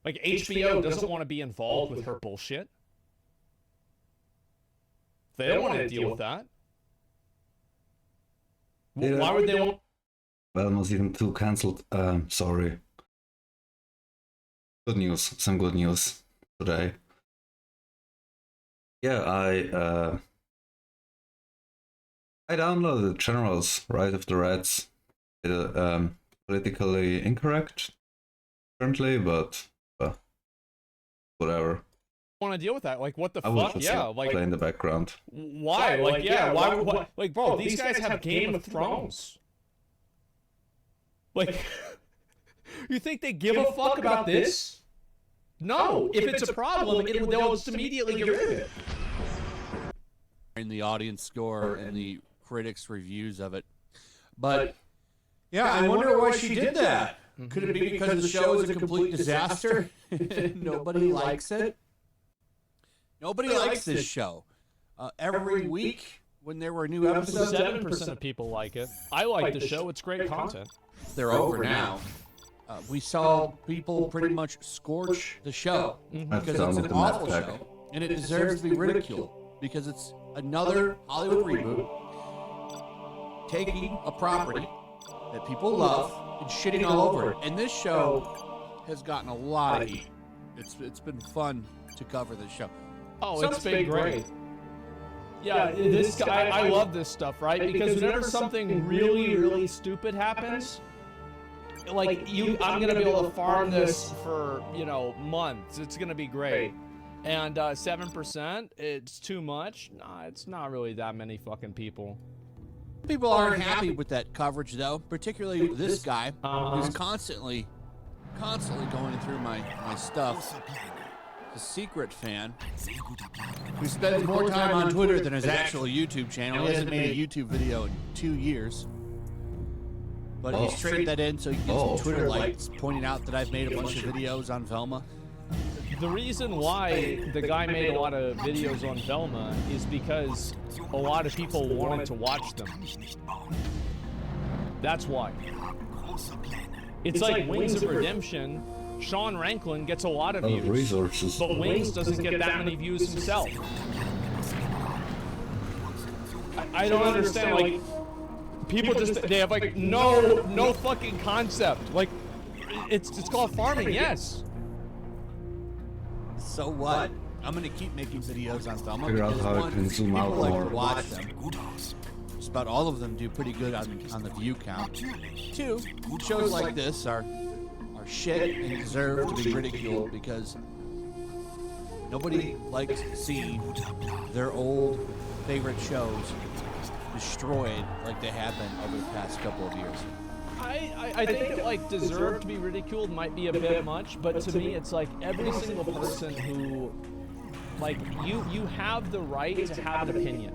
Like, HBO doesn't want to be involved with her bullshit. They don't want to deal with that. Why would they want... Velma Season 2 cancelled. Sorry. Good news. Some good news today. Yeah, I downloaded Generals Rise of the Reds. Politically incorrect currently, but whatever. Want to deal with that? Like, what the I will fuck? just Yeah, like, play in the background. Why? Like, yeah, why? Like, bro, these guys have Game of Thrones. Like, you think they give a fuck about this? No. If it's a problem, they'll just immediately get rid of it. In the audience score and the critics' reviews of it, but yeah, I wonder why she did that. Could it be because the show is a complete disaster? Nobody likes it. Nobody likes this show. Every week when there were new episodes, 7% of people like it. I like the show. It's great content. They're over now. We saw people pretty much scorch the show because it's an awful show and it deserves to be ridiculed because it's another Hollywood reboot taking a property that people love and shitting all over it. And this show has gotten a lot of heat. It's been fun to cover this show. Oh, it's been great. Yeah, this guy, I love this stuff, right? Because whenever something really, really stupid happens, like I'm gonna be able to farm this for, you know, months. It's gonna be great. And 7%, it's too much. Nah, it's not really that many fucking people. People aren't happy with that coverage, though. Particularly this guy, who's constantly going through my stuff. A secret fan who spends more time on Twitter than his actual YouTube channel. He hasn't made a YouTube video in 2 years. But he's traded that in so he gets some Twitter likes pointing out that I've made a bunch of videos on Velma. The reason why the guy made a lot of videos on Velma is because a lot of people wanted to watch them. That's why. It's like Wings of Redemption. Sean Ranklin gets a lot of views, resources. but Wings doesn't get that many views himself. I don't understand, like, people just, they have like no fucking concept. Like, it's called farming, yes. So what? I'm gonna keep making videos on Velma Figure out because how I one, can zoom people out like more. to watch them. Just about all of them do pretty good on the view count. Two, shows like this are shit and deserve to be ridiculed because nobody likes seeing their old favorite shows destroyed like they have been over the past couple of years. I think that, like, deserve to be ridiculed might be a bit much, but to me it's like every single person who, like, you have the right to have an opinion.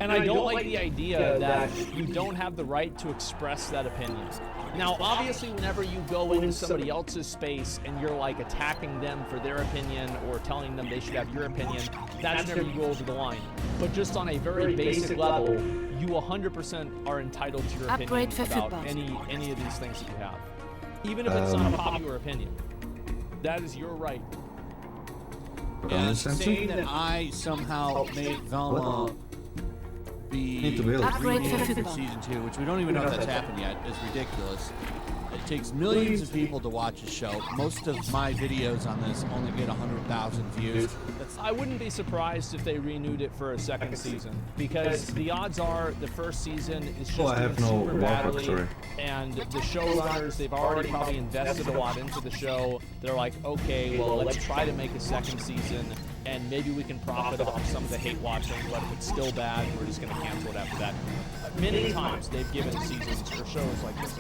And I don't like the idea that you don't have the right to express that opinion. Now, obviously, whenever you go into somebody else's space and you're, like, attacking them for their opinion or telling them they should have your opinion, that's whenever you go over the line. But just on a very basic level, you 100% are entitled to your opinion about any of these things that you have. Even if it's not a popular opinion. That is your right. And saying that I somehow made Velma be renewed for season 2, which we don't even know if that's happened yet, is ridiculous. It takes millions of people to watch a show. Most of my videos on this only get 100,000 views. I wouldn't be surprised if they renewed it for a second season, because the odds are the first season is just doing super badly, and the showrunners, they've already probably invested a lot into the show. They're like, okay, well, let's try to make a second season, and maybe we can profit off some of the hate watching, but if it's still bad, we're just going to cancel it after that. Many times they've given seasons for shows like this.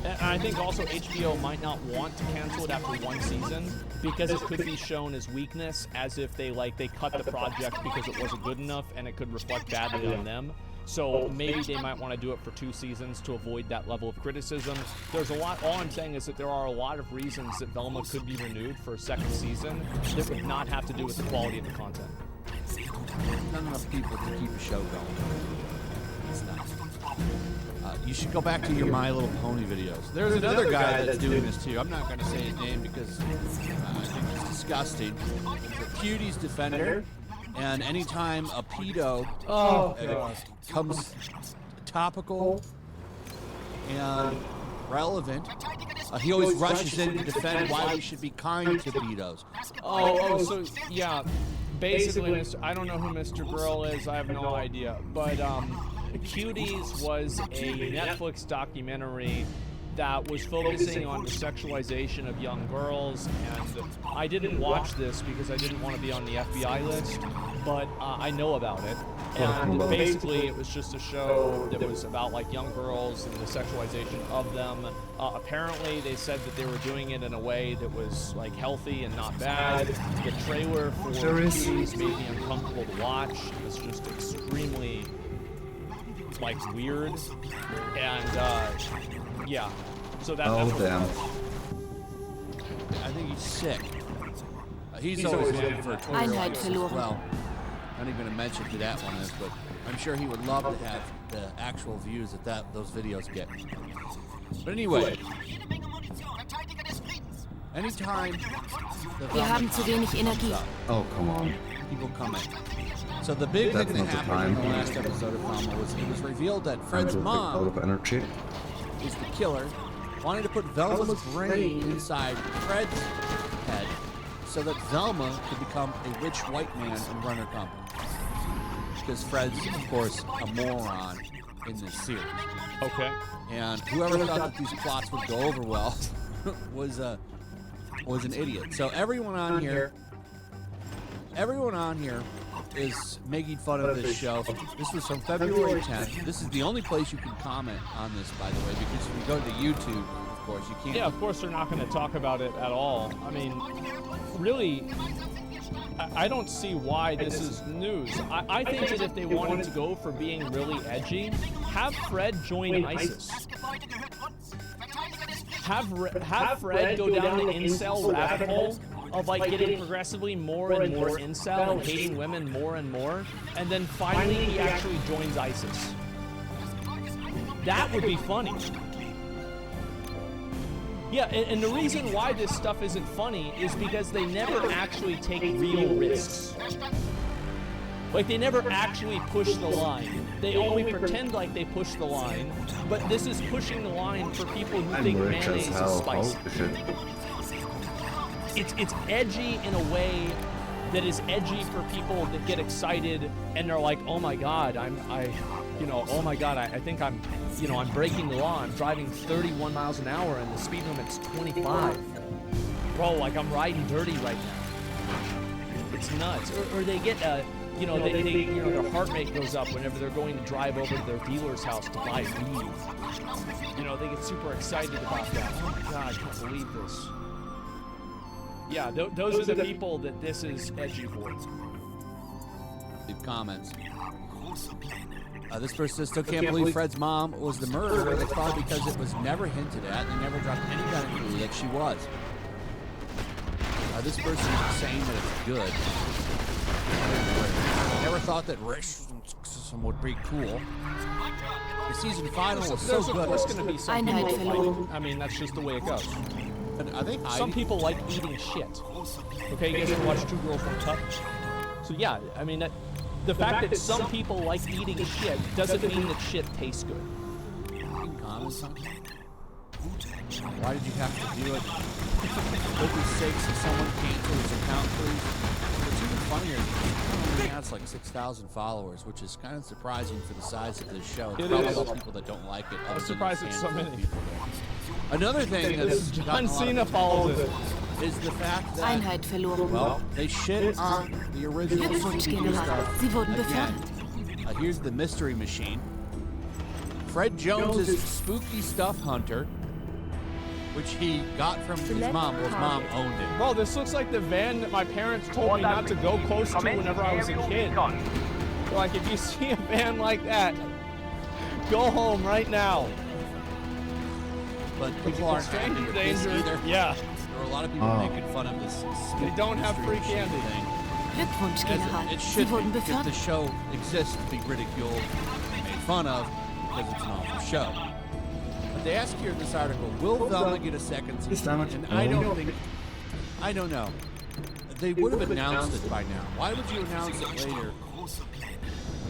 And I think also HBO might not want to cancel it after one season because it could be shown as weakness, as if they cut the project because it wasn't good enough and it could reflect badly on them. So maybe they might want to do it for 2 seasons to avoid that level of criticism. There's a lot, all I'm saying is that there are a lot of reasons that Velma could be renewed for a second season that would not have to do with the quality of the content. Not enough people to keep a show going. It's not. You should go back to your My Little Pony videos. There's another guy that's doing this too. I'm not going to say his name because I think it's disgusting. The Cuties Defender, and anytime a pedo comes topical and relevant, he always rushes in to defend why we should be kind to pedos. So yeah, basically, I don't know who Mr. Girl is. I have no idea, but Cuties was a Netflix documentary that was focusing on the sexualization of young girls, and I didn't watch this because I didn't want to be on the FBI list, but I know about it. And basically, it was just a show that was about like young girls and the sexualization of them. Apparently, they said that they were doing it in a way that was like healthy and not bad. The trailer for Cuties made me uncomfortable to watch. It was just extremely like weird, and yeah. So that's what damn. I think he's sick. He's always looking for a tutorial as well. I'm not even going to mention who that one is, but I'm sure he would love to have the actual views that those videos get. But anyway, anytime Wir haben zu wenig Energie. Oh, come on. People comment. So the big thing that happened in the last episode of Mama was it was revealed that Fred's mom Out of energy. is the killer, wanted to put Velma's brain inside Fred's head so that Velma could become a rich white man and run her company. Because Fred's, of course, a moron in this series. Okay. And whoever thought that these plots would go over well was an idiot. So everyone on here is making fun of this show. This was from February 10th. This is the only place you can comment on this, by the way, because if you go to YouTube, of course, you can't. Yeah, of course they're not going to talk about it at all. I mean, really, I don't see why this is news. I think that if they wanted to go for being really edgy, have Fred join ISIS. Have Fred go down the incel rabbit hole of like getting progressively more and more incel and hating women more and more, and then finally he actually joins ISIS. That would be funny. Yeah, and the reason why this stuff isn't funny is because they never actually take real risks. Like, they never actually push the line. They only pretend like they push the line, but this is pushing the line for people who think mayonnaise is spicy. It's edgy in a way that is edgy for people that get excited and they're like, oh my God, I think I'm breaking the law. I'm driving 31 miles an hour and the speed limit's 25. Bro, like I'm riding dirty right now. It's nuts. Or they get their heart rate goes up whenever they're going to drive over to their dealer's house to buy weed. They get super excited about that. Oh my God, I can't believe this. Yeah, those are the people that this is edgy for. Leave comments. This person says, still can't believe Fred's mom was the murderer. That's probably because it was never hinted at and they never dropped any kind of clue that she was. This person is saying that it's good. I never thought that racism would be cool. The season final was so good. There's going to be some people, I mean, that's just the way it goes. I think some people like eating shit. Okay, you guys ever watch Two Girls, One Cup? So yeah, I mean, the fact that some people like eating shit doesn't mean that shit tastes good. Why did you have to do it? For goodness sakes, if someone cancels his account, please. What's even funnier is he only has like 6,000 followers, which is kind of surprising for the size of this show. It's probably all people that don't like it. I'm surprised it's so many. Another thing that's John Cena follows it. Is the fact that Einheit verloren. Well, they shit on the original Glückwunsch, General. Sie wurden befördert. Here's the mystery machine. Fred Jones's spooky stuff hunter, which he got from his mom. Well, his mom owned it. Bro, this looks like the van that my parents told me not to go close to whenever I was a kid. Like, if you see a van like that, go home right now. But people aren't happy with this either. Yeah. There are a lot of people making fun of this. They don't have free candy. Glückwunsch, General. It Sie should wurden be, because the befördert. show exists to be ridiculed and made fun of because it's an awful show. They ask here in this article, will Velma get a second season? damage. And I don't know. They would have announced it by now. Why would you announce it later?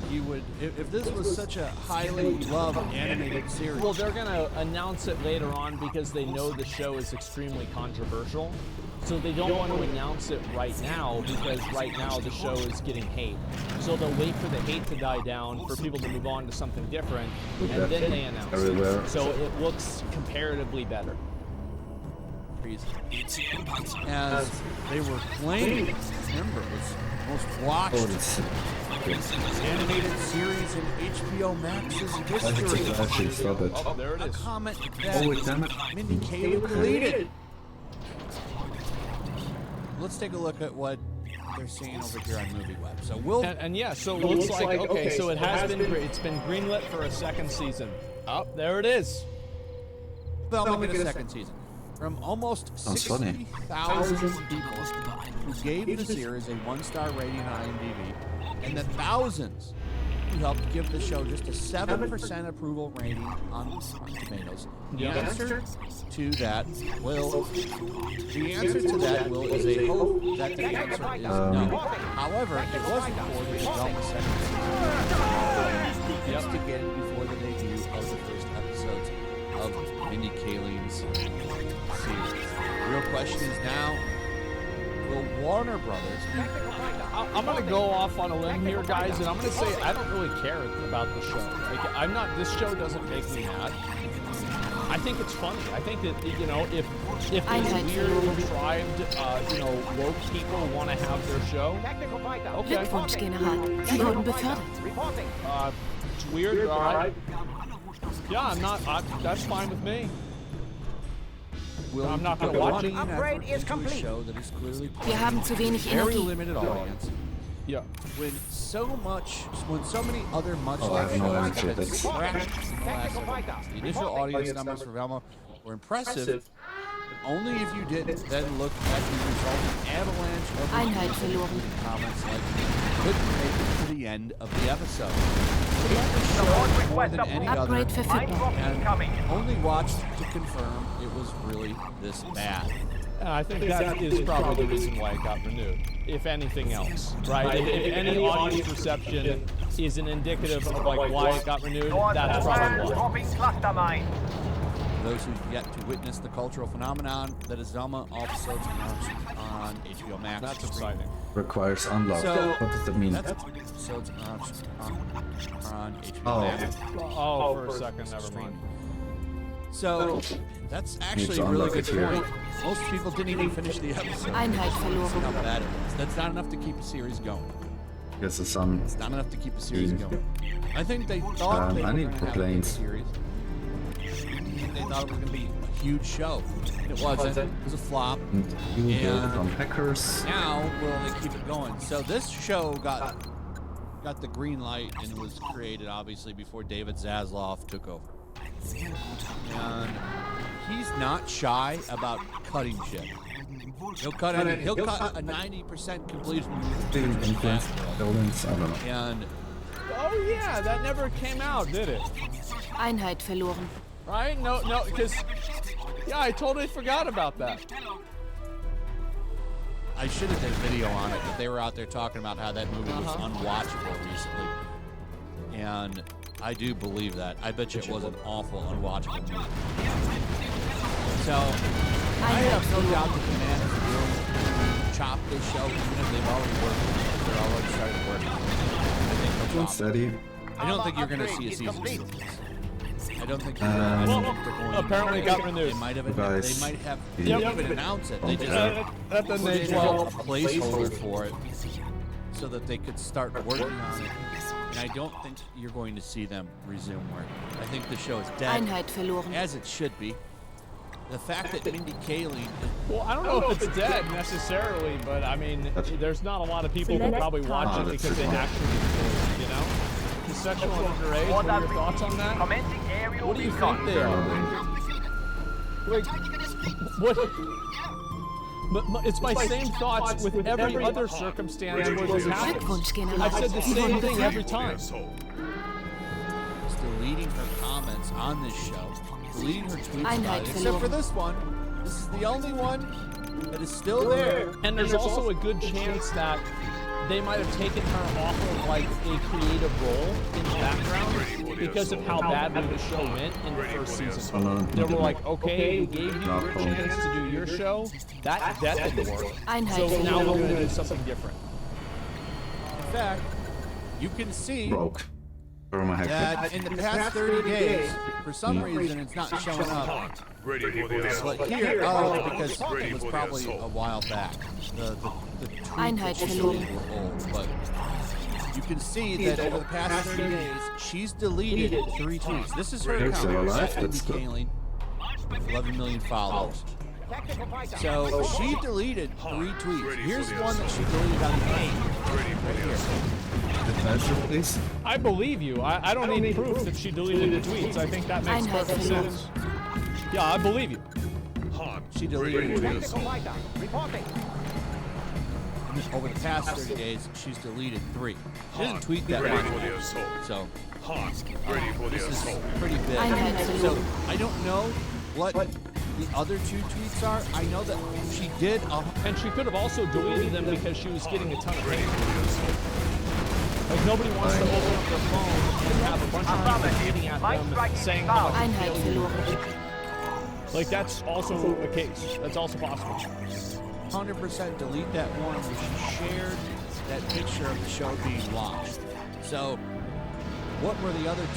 You would, if this was such a highly loved animated series. Well, they're gonna announce it later on because they know the show is extremely controversial. So they don't want to announce it right now because right now the show is getting hate. So they'll wait for the hate to die down for people to move on to something different, and then they announce it. So it looks comparatively better. As they were claiming, remember, it was most watched animated series in HBO Max's history. Actually, stop it. Oh, there it A is. comment Oh, wait, damn that it. Mindy Kaling deleted. Let's take a look at what they're saying over here on MovieWeb. So we'll And yeah, so it looks like, okay, so it has been, it's been greenlit for a second season. Oh, there it is. Velma get a second season. From almost funny. 60,000 people who gave the series a 1-star rating on IMDb, and the thousands who helped give the show just a 7% approval rating on Rotten Tomatoes. The answer to that will is a hope that the answer is no. However, it was reported that Velma second season just to get it before the debut of the first episodes of Mindy Kaling's series. The real question is now, will Warner Brothers... I'm going to go off on a limb here, guys, and I'm going to say I don't really care about the show. Like, this show doesn't make me mad. I think it's funny. I think that, if these weird, contrived, woke people want to have their show, okay. Glückwunsch, General. Sie wurden befördert. It's weird, all right. Yeah, that's fine with me. I'm not going to watch it. Upgrade is complete. Show that is clearly Wir haben zu wenig very Energie. limited audience. Yeah. When so many other much I like have no shows answer. have been scratched in the last several months. The initial audience numbers for Velma were impressive, but only if you didn't then look at the resulting avalanche of Einheit reviews, verloren. including comments like couldn't make it to the end of the episode. Hate the show more than any other, Upgrade verfügbar. and only watched to confirm it was really this bad. And I think that is probably the reason why it got renewed, if anything else, right? If any audience reception is an indicative of like why it got renewed, that's probably why. Those who've yet to witness the cultural phenomenon that is Velma, all episodes launched on HBO Max. That's exciting. Requires unlock. So, what does that mean? That's episodes launched on HBO Oh. Max. Oh, for a second, never mind. So that's actually a really good point. Most people didn't even finish the episode. Einheit verloren. How bad it was. That's not enough to keep a series going. Guess the sun. It's not enough to keep a series going. I think they thought they were I need going to have a good planes. series. They thought it was going to be a huge show. And it wasn't. It was a flop. You And build from hackers. now will they keep it going? So this show got the green light and was created obviously before David Zaslav took over. And he's not shy about cutting shit. He'll cut a 90% completion. Buildings, I don't know. And Oh yeah, that never came out, did it? Einheit verloren. Right? No, because yeah, I totally forgot about that. I should have done a video on it, but they were out there talking about how that movie was unwatchable recently. And I do believe that. I bet you it was an awful, unwatchable movie. So, I have no doubt that the man is willing to chop this show, even if they've already worked. They're already started working. I think they'll chop it. Steady. I don't think you're going to see a season 2 of this. I don't think you're Well, going to. apparently got renewed. They might have. Guys. They might have. They Yep. didn't even announce it. They just That doesn't put age in well. a placeholder for it, so that they could start working on it. And I don't think you're going to see them resume work. I think the show is dead, Einheit verloren. as it should be. The fact that Mindy Kaling, Well, I don't know if it's dead necessarily, but I mean, there's not a lot of people who probably watch it because they actually do, you know? The sexual underage, what are your thoughts on that? What do you think they are? Like, what? But it's my same thoughts with every other circumstance where this happens. Glückwunsch, General. I've said the Sie same wurden thing befördert. every time. is deleting her comments tweets on this show, deleting her tweets about Einheit it, except for verloren. this one. This is the only one that is still there. And there's also a good chance that they might have taken her off of like a creative role in the background because of how badly the show went in the first season. They were like, okay, we gave you your chance to do your show. That didn't work. Einheit So now we're verloren. going to do something different. In fact, you can see Broke. Throw my head. that in the past 30 days, for some reason, it's not showing up. Ready for the assault. But here, because it was probably a while back. The Einheit tweets verloren. were old, but you can see that over the past 30 days, she's deleted 3 tweets. This is her It's account. alive, Cindy that's good. Kaling, 11 million followers. So she deleted 3 tweets. Here's one that she deleted on the end. Right here. Adventure, please. I believe you. I don't need proof that she deleted the tweets. I think that makes Einheit perfect verloren. sense. Yeah, I believe you. She deleted 3. Over the past 30 days, she's deleted 3. She doesn't tweet that Ready for much. the assault. So Ready for the this is assault. pretty big. Einheit So verloren. I don't know what the other 2 tweets are. I know that she did And she could have also deleted them because she was getting a ton of hate. Like nobody wants to open up their phone and have a bunch of people tweeting at them saying how much they Einheit feel. verloren. Like that's also a case. That's also possible. 100% delete that one where she shared that picture of the show being watched. So what were the other 2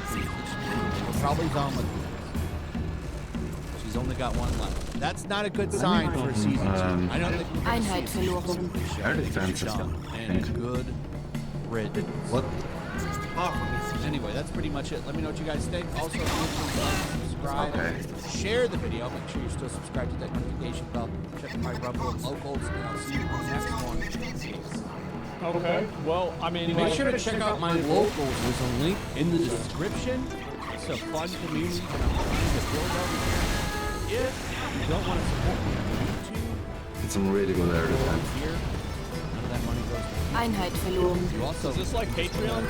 tweets that she deleted? We're probably done with these. She's only got 1 left. That's not a good sign for season 2. I don't think we're gonna see Einheit a season verloren. 2 show. Air defense is Done. And good riddance. What? Anyway, that's pretty much it. Let me know what you guys think. Also, if you like, subscribe, Okay. share the video. Make sure you're still subscribed to that notification bell. Check out my Rumble and locals, and I'll see you on the next one. Okay. Well, I mean, Make sure to check out my locals. There's a link in the description. It's a fun community that I'm trying to build over here. If you don't want to support me on YouTube, It's some really good air defense. here, none of that money goes to me. Einheit verloren. You also is this like Patreon?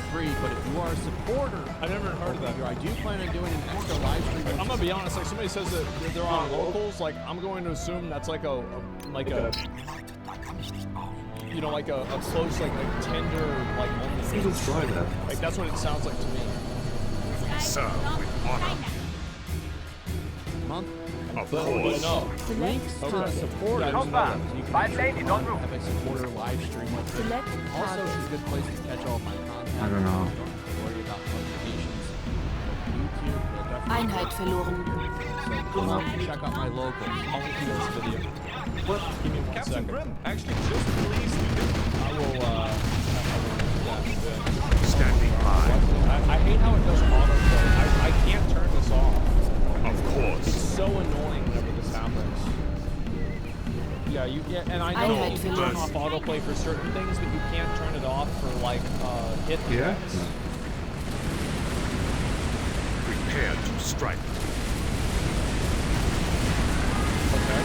free, but if you are a supporter, I've never heard of that. I do plan on doing an extra live stream. I'm gonna be honest. Like somebody says that they're on locals, like I'm going to assume that's like a you know, like a close, like tender, like only. Let's try that. Like that's what it sounds like to me. Serve with honor. month. Of But course. no. Links to the Okay. supporters. Yeah, I didn't know that. So you can have a supporter live stream with me. Select Also, target. it's a good place to catch all of my content. I don't know. Don't have to worry about notifications. YouTube, they'll definitely Einheit verloren. So come out and check out my local. I'll link you this video. Give me 1 second. actually just released. I will do that. Standing by. I hate how it does autoplay. I can't turn this off. Of It's course. so annoying whenever this happens. Yeah, and I know Einheit you can turn verloren. off autoplay for certain things, but you can't turn it off for like hit Yeah? effects. Prepare to strike. Okay.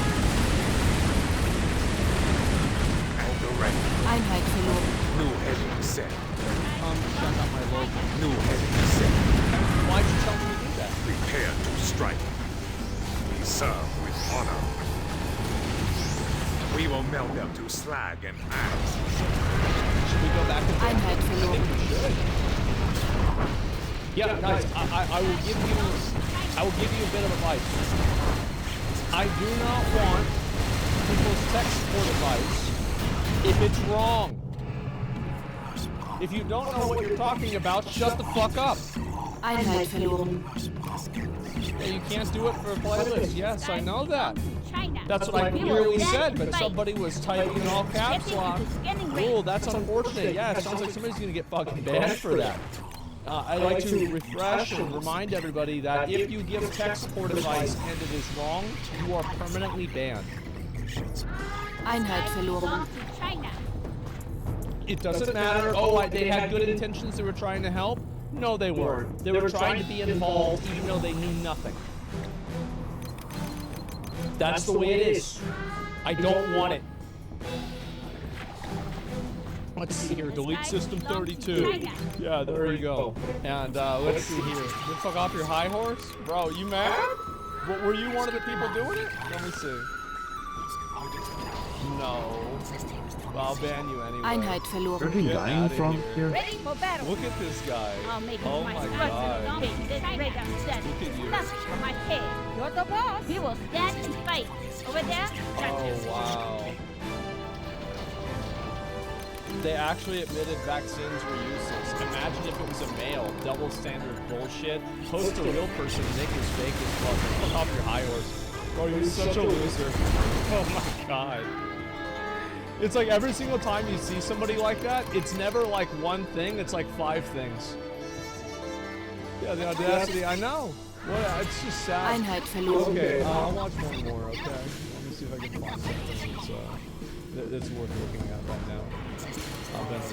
And the ready. Einheit verloren. New heading set. Come check out my local. New heading set. Why'd you tell me to do that? Prepare to strike. We serve with honor. We will melt them to slag and ash. Should we go back to Einheit verloren. Yeah, guys, I will give you a bit of advice. I do not want people's tech support advice if it's wrong. If you don't know what you're talking about, shut the fuck up. Einheit verloren. Yeah, you can't do it for a playlist. Yes, I know that. That's what I clearly said, but somebody was typing in all caps lock. Oh, that's unfortunate. Yeah, it sounds like somebody's gonna get fucking banned for that. I like to refresh and remind everybody that if you give tech support advice and it is wrong, you are permanently banned. Einheit verloren. It doesn't matter. Oh, they had good intentions. They were trying to help. No, they weren't. They were trying to be involved even though they knew nothing. That's the way it is. I don't want it. let's see here. Delete system 32. Yeah, there you go. And let's see here. Get fuck off your high horse, bro. You mad? Were you one of the people doing it? Let me see. No. I'll ban you anyway. Einheit Are verloren. they Get dying outta from here. here? Ready for battle. Look at this guy. I'll make it Oh my my struggle. god. Take this radar stand. Look at you. Nothing for my head. You're the boss. We will stand and fight. Over there, Oh wow. They actually admitted vaccines were useless. Imagine if it was a male. Double standard bullshit. Post a real person. Nick is fake as fuck. Fuck off your high horse. Oh, you're such a loser. Oh my god. It's like every single time you see somebody like that, it's never like one thing, it's like 5 things. Yeah, the audacity, I know. Well, it's just sad. Einheit verloren. Okay, I'll watch one more, okay? Let me see if I can find something that's worth looking at right now. I've been a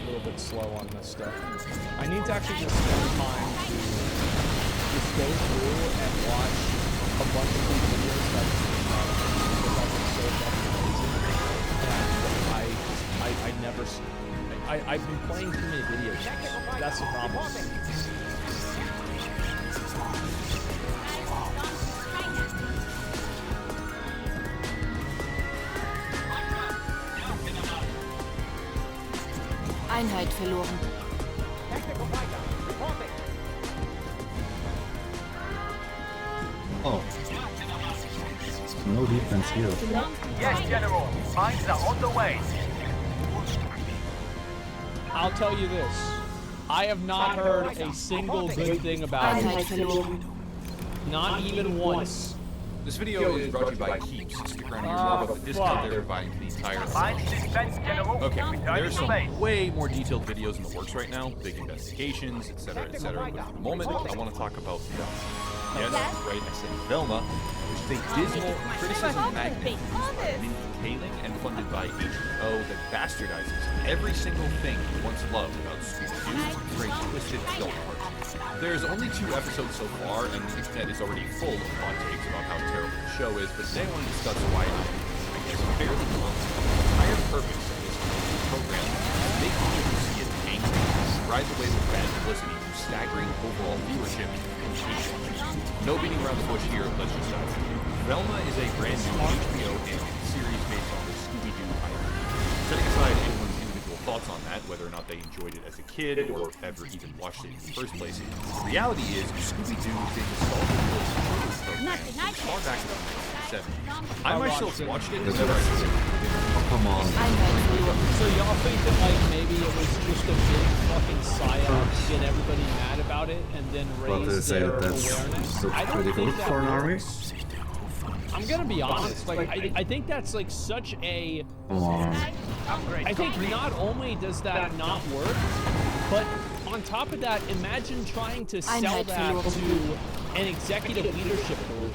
little bit slow on this stuff. I need to actually just spend time to just go through and watch a bunch of these videos that so fucking amazing. And I never, I've been playing too many video games. That's the problem. Einheit verloren. Oh. No defense here. Yes, General. Mines are on the way. I'll tell you this. I have not heard a single good thing about Einheit it. verloren. Not even once. This video is brought to you by Keeps. Stick around here more about the discount they're providing for the entire Mines dispensed, General. Okay, Returning there's to base. some way more detailed videos in the works right now, big investigations, etc., etc. But for the moment, I want to talk about Velma. Yes, right, I said Velma, which is a dismal criticism magnet by Mindy Kaling and funded by HBO that bastardizes every single thing we once loved about Scooby-Doo for a twisted adult cartoon. There's only 2 episodes so far, and the internet is already full of hot takes about how terrible the show is, but today I want to discuss why I guess fairly constant. The entire purpose of this program is to make people who see it angry, ride the wave of bad publicity through staggering overall viewership and hate. No beating around the bush here, let's just dive in. Velma is a brand new HBO animated series based on the Scooby-Doo IP. Setting aside anyone's individual thoughts on that, whether or not they enjoyed it as a kid or ever even watched it in the first place, the reality is Scooby-Doo is a nostalgic children's program as far back as 1970. I myself watched it as Oh, come on. Einheit verloren. So y'all think that like maybe it was just a big fucking psyop to get everybody mad about it and then Well, they raise say their that's awareness? I don't pretty think good that for an army. works. I'm gonna be honest, like I think that's like such a Come on. I think not only does that not work, but on top of that, imagine trying to sell Einheit that verloren. to an executive leadership group.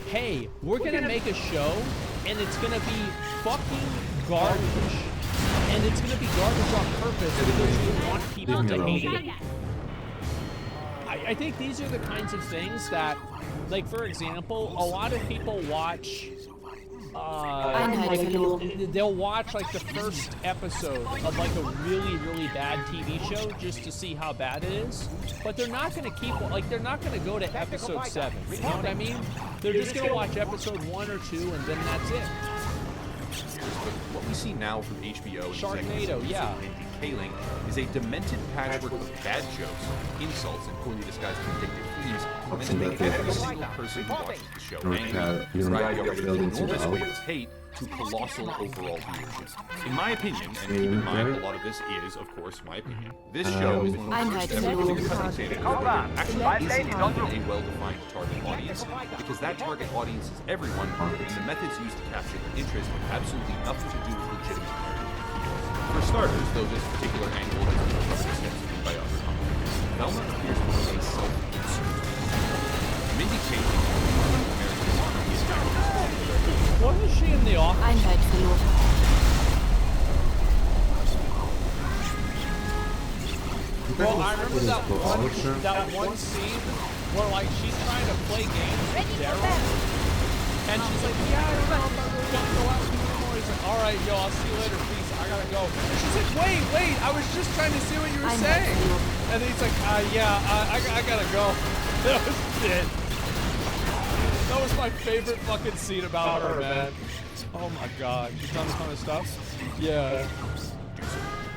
Hey, we're gonna make a show, and it's gonna be fucking garbage. And it's gonna be garbage on purpose because you want people to hate it. I think these are the kinds of things that, like, for example, a lot of people watch Einheit verloren. they'll watch like the first episode of like a really, really bad TV show just to see how bad it is. But they're not gonna keep, like, they're not gonna go to episode 7. You know what I mean? They're just gonna watch episode 1 or 2 and then that's it. But what we see now from HBO and Sharknado, yeah. Mindy Kaling is a demented patchwork of bad jokes, insults, and poorly disguised vindictive themes meant to make every single person who watches the show angry, drive the already enormous wave of hate to colossal overall viewership. In my opinion, and keep in mind a lot of this is, of course, my opinion, this show is one of the first ever clear-cut examples that actually isn't even a well-defined target audience, because that target audience is everyone, and the methods used to capture their interest have absolutely nothing to do with legitimate narrative appeal. For starters, though this particular angle has been covered extensively by other commentators, Velma appears to be a self-insert. Mindy Kaling, American American Wasn't she in the office? Einheit verloren. Well, I remember that one scene where like she's trying to play games with Daryl, and she's like, "Yeah, I don't know if I really want to go out anymore. It's He's like, all right, yo, I'll see you later, peace. I gotta go. And she's like, wait, I was just trying to see what you were saying. And then he's like, yeah, I gotta go. That was it. That was my favorite fucking scene about her, man. Oh my god. She's done a ton of stuff. Yeah.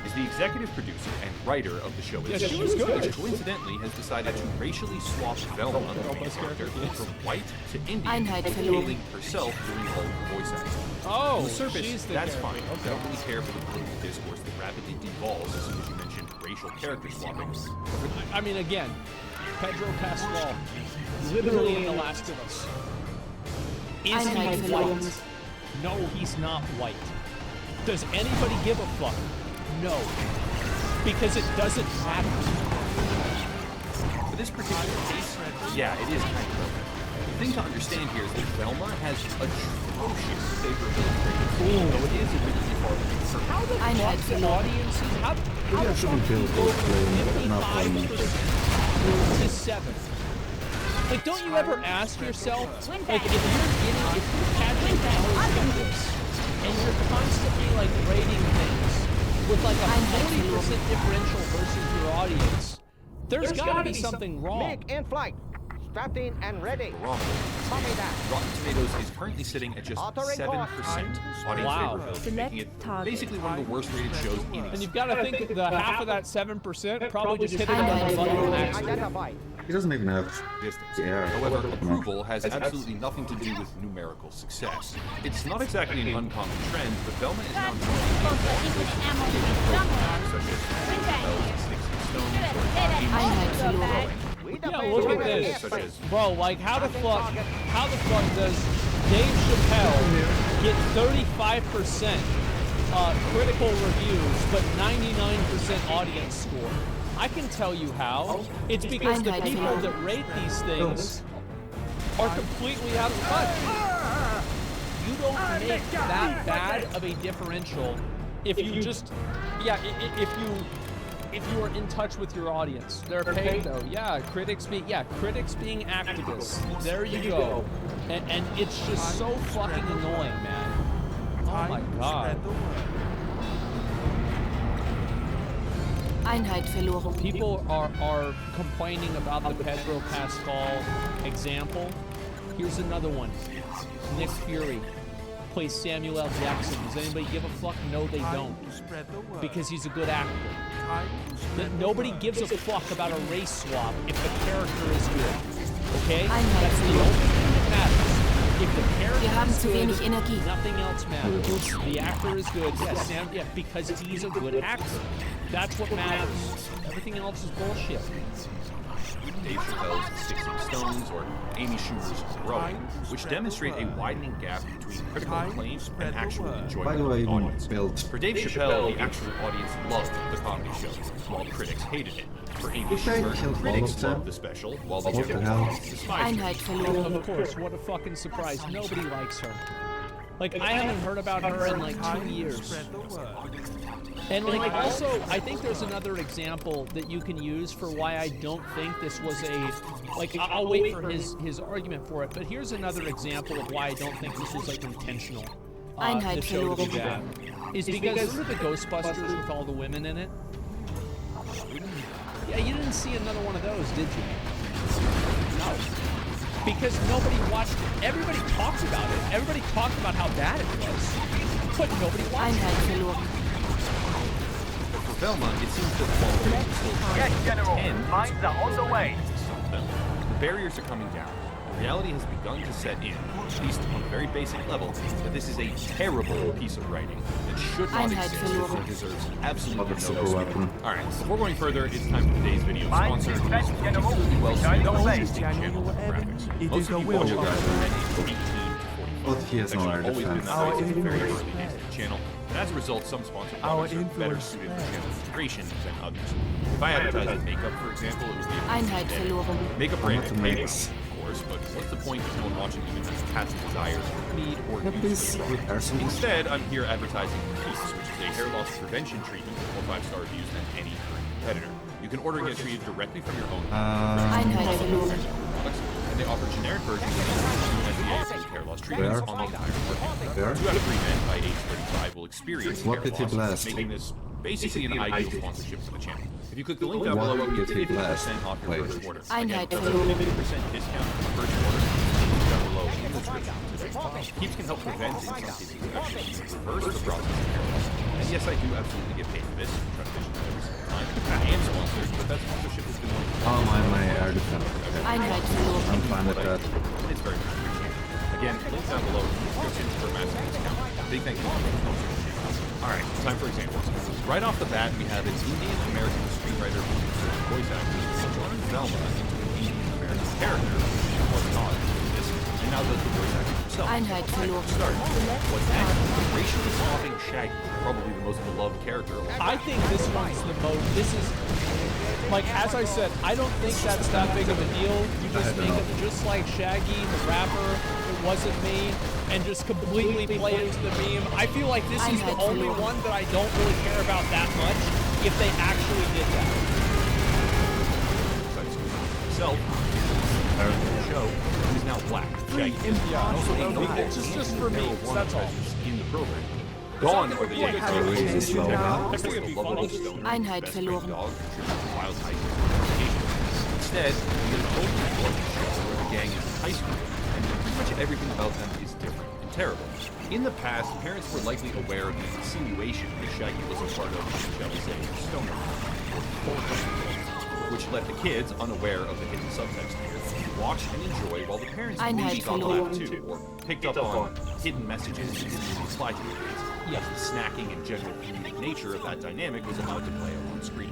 Is the executive producer and writer of the show, she was good. which coincidentally has decided to racially swap Velma, the main character, from white to Indian, hailing herself doing all the voice acting. Oh, On the surface, she's the that's character. fine. I don't really care for the political discourse that rapidly devolves as soon as you mention racial character swapping. I mean, again, Pedro Pascal, literally in The Last of Us. Is he white? No, he's not white. Does anybody give a fuck? No. Because it doesn't matter. For this particular case, yeah, it is kind of relevant. The thing to understand here is that Velma has atrocious favorability ratings. Though it is admittedly far from perfect. How the fuck do audiences, how the fuck do you go from 55% to 7? Like, don't you ever ask yourself, like, if you're catching hours like this, and you're constantly, like, rating things with, like, a 40% differential versus your audience, there's gotta be something wrong. Make in flight. Strapped in and ready. Wrong. Copy that. Rotten Tomatoes is currently sitting at just 7% audience favorability, making it basically one of the worst rated shows in And existence. you've got to think the half of that 7% probably just hit it on the button on accident. Identify. He doesn't even have. Yeah. However, approval has absolutely nothing to do with numerical success. It's not exactly an uncommon trend, but Velma is now such as Bells and Sticks and Stones or Yeah, look at this. such as Bro, like, how the fuck does Dave Chappelle get 35% critical reviews but 99% audience score? I can tell you how. It's because the people that rate these things are completely out of touch. You don't make that bad of a differential if you just, if you are in touch with your audience. They're paid though. Yeah, critics being activists. There you go. And it's just so fucking annoying, man. Oh my god. Einheit verloren. People are complaining about the Pedro Pascal example. Here's another one. Nick Fury plays Samuel L. Jackson. Does anybody give a fuck? No, they don't. Because he's a good actor. Nobody gives a fuck about a race swap if the character is good. Okay? That's the only thing that matters. If the character Wir haben is zu good, wenig Energie. nothing else matters. The actor is good. Yes, Sam, yeah, because he's a good actor. That's what matters. Everything else is bullshit. Dave Chappelle's Sticks and Stones or Amy Schumer's Growing, which demonstrate a widening gap between critical acclaim and actual By the enjoyment way, of the audience. built. For Dave Chappelle, the actual audience loved the comedy show, while critics hated it. For Amy Schumer, critics loved the special, while the What the general hell? audience despised Einheit it. verloren. Of course, what a fucking surprise. Nobody likes her. Like, I haven't heard about her in like 2 years. And like, also, I think there's another example that you can use for why I don't think this was a, like, I'll wait for his argument for it, but here's another example of why I don't think this was like intentional. The show to be bad. Is because remember the Ghostbusters with all the women in it? Yeah, you didn't see another one of those, did you? No. Because nobody watched it. Everybody talked about it. Everybody talked about how bad it was. But nobody watched Einheit it. verloren. For Velma, it seems that while critics still Yes, General. tend Mines are on the way. some Velma, the barriers are coming down. Reality has begun to set in, at least on a very basic level, that this is a terrible piece of writing that should not Einheit exist verloren. and deserves absolutely no Super respect. weapon. Alright, before going further, it's time for today's video Mines sponsor, is ready, General. well Join the way. existing channel graphics. Most of you watch it from 18 to 45. But he has It's no actually air always been defense. that way since the very early days of the channel, and as a result, some sponsored products are better suited for channel integration than others. If I advertise makeup, for example, it would be a Einheit verloren. makeup brand to great, make- of course, but what's the point if no one watching even has past desire, need, or Yeah, use please the repair product? some. Instead, I'm here advertising Peace, which is a hair loss prevention treatment with more 5-star reviews than any current competitor. You can order and get treated directly from your own Einheit verloren. products, and they offer generic versions of the FDA-approved hair hair loss treatments Where? on the entire market. Where? 2 out of 3 men by age 35 will experience What hair did he loss, blast? making this basically an ideal sponsorship for the channel. If you click the link down below, What you did get he blast? 50% off your Wait. first order. Einheit Again, that's a verloren. 50% discount on your first order. Down below in the description today. Keeps can help prevent, in some cases, actually reverse the process of hair loss. And yes, I do absolutely get paid for this. I'm trying to mention that every single time. I am sponsored, but that sponsorship has been Oh, my air defense. Okay. Einheit verloren. I'm fine with that. It's very much appreciated. Again, link down below in the description for a massive discount. Big thank you to the sponsor. Alright, time for examples. Right off the bat, we have an Indian-American screenwriter, producer, and voice actor who turned Velma into an Indian-American character, or not, and now does the voice acting himself. Einheit verloren. Start. What's next? The racially swapping Shaggy, probably the most beloved character of all time. I think this one's the most. This is like, as I said, I don't think that's that big of a deal. You just make it just like Shaggy, the rapper. It wasn't me, and just completely play into the meme. I feel like this is the only one that I don't really care about that much. If they actually did that. Himself, the show, he's now black. Shaggy is also a legal Just for me, that's all. in the program. Gone are the Yankees. Einheit verloren. Instead, we get an open book show where the gang is in high school, and pretty much everything about them is different and terrible. In the past, parents were likely aware of the insinuation that Shaggy was a part of, shall we say, stoner, which left the kids unaware of the hidden subtext here, watch and enjoy while the parents maybe got that too, or picked up on hidden messages that didn't really apply to the kids. Yes, the snacking and general comedic nature of that dynamic was allowed to play out on screen.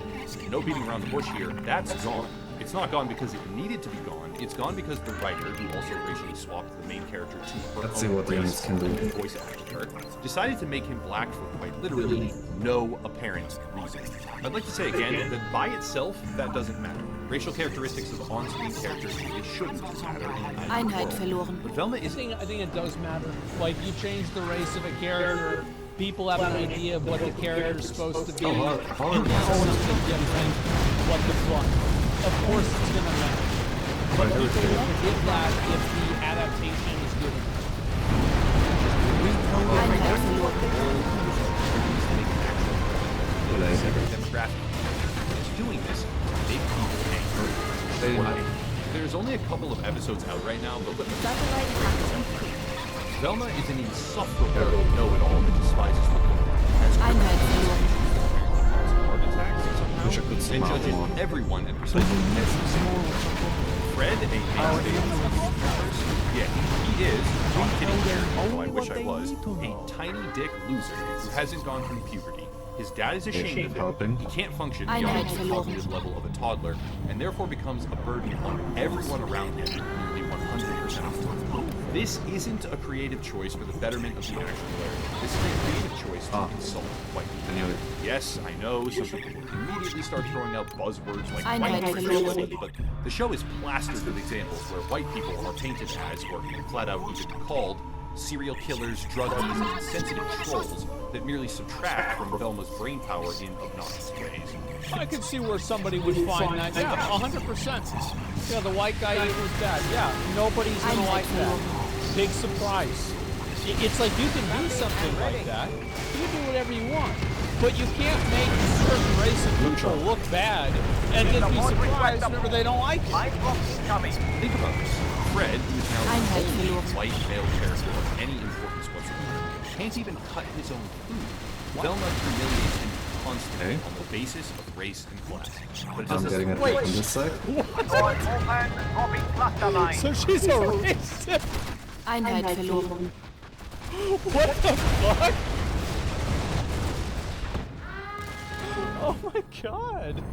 No beating around the bush here, that's gone. It's not gone because it needed to be gone, it's gone because the writer, who also racially swapped the main character to her Let's see own what the race Yankees can do. and voice acted her, decided to make him black for quite literally no apparent reason. I'd like to say again that by itself, that doesn't matter. Racial characteristics of on-screen characters really shouldn't matter in an Einheit world. verloren. But Velma I is think it does matter. Like, you change the race of a character, people have an idea of what the character's supposed to be. how- Something different. What the fuck? Of course it's gonna matter. But people will forget that if the adaptation is good enough. Einheit verloren. demographic. It's doing this to make people angry. There's only a couple of episodes out right now, but let me Velma is an insufferable know-it-all that despises the world. Has Einheit verloren. heart attacks somehow, Wish I could and smile judges more. everyone at precisely Fred, a yeah, he is, not kidding here, although I wish I was, a tiny dick loser who hasn't gone through puberty. His dad is ashamed of him. Helping. He can't function Einheit beyond the verloren. cognitive level of a toddler, and therefore becomes a burden on everyone around him nearly 100% of the time. This isn't a creative choice for the betterment of the action player. This is a creative choice to insult white people. Anyway. Yes, I know some people will immediately start throwing out buzzwords like Einheit white verloren. fragility, but the show is plastered with examples where white people are painted as, or flat out even called, serial killers, drug dealers, and sensitive trolls that merely subtract from Velma's brain power in obnoxious ways. I could see where somebody would find that. Yeah, 100%. Yeah, the white guy ate his dad. Yeah, nobody's gonna like that. Big surprise. It's like you can do something like that. You can do whatever you want. But you can't make a certain race of people look bad and then be surprised whenever they don't like it. Live block incoming. Think about this. Fred, who is now the Einheit only verloren. white male character of any importance whatsoever, can't even cut his own food. Velma humiliates him constantly on the basis of race and class. But it I'm does getting this attacked on this side. All hands dropping cluster mine. So she's a racist. Einheit verloren. What the fuck? Oh my god.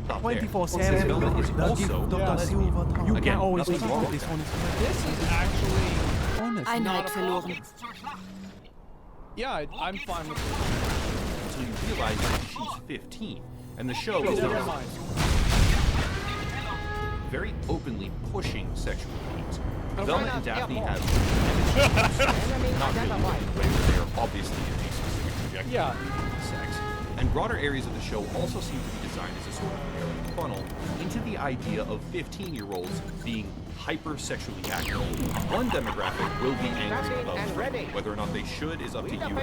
stop there. 24/7. Since Velma is They'll also give Dr. a Silva time. You Again, can always nothing wrong find with this that. one. This is actually Honest. not Einheit a problem. verloren. Yeah, I'm fine with it. Until you realize that she's 15, and the show is Never not mind. very openly pushing sexual themes. Velma and Daphne have not really, but they are obviously in a specific trajectory Yeah. of sex. And And broader areas of the show also seem to be designed as a sort of funnel into the idea of 15-year-olds being hyper-sexually active. One demographic will be angry about Frank. Whether or not they should is up to you. Another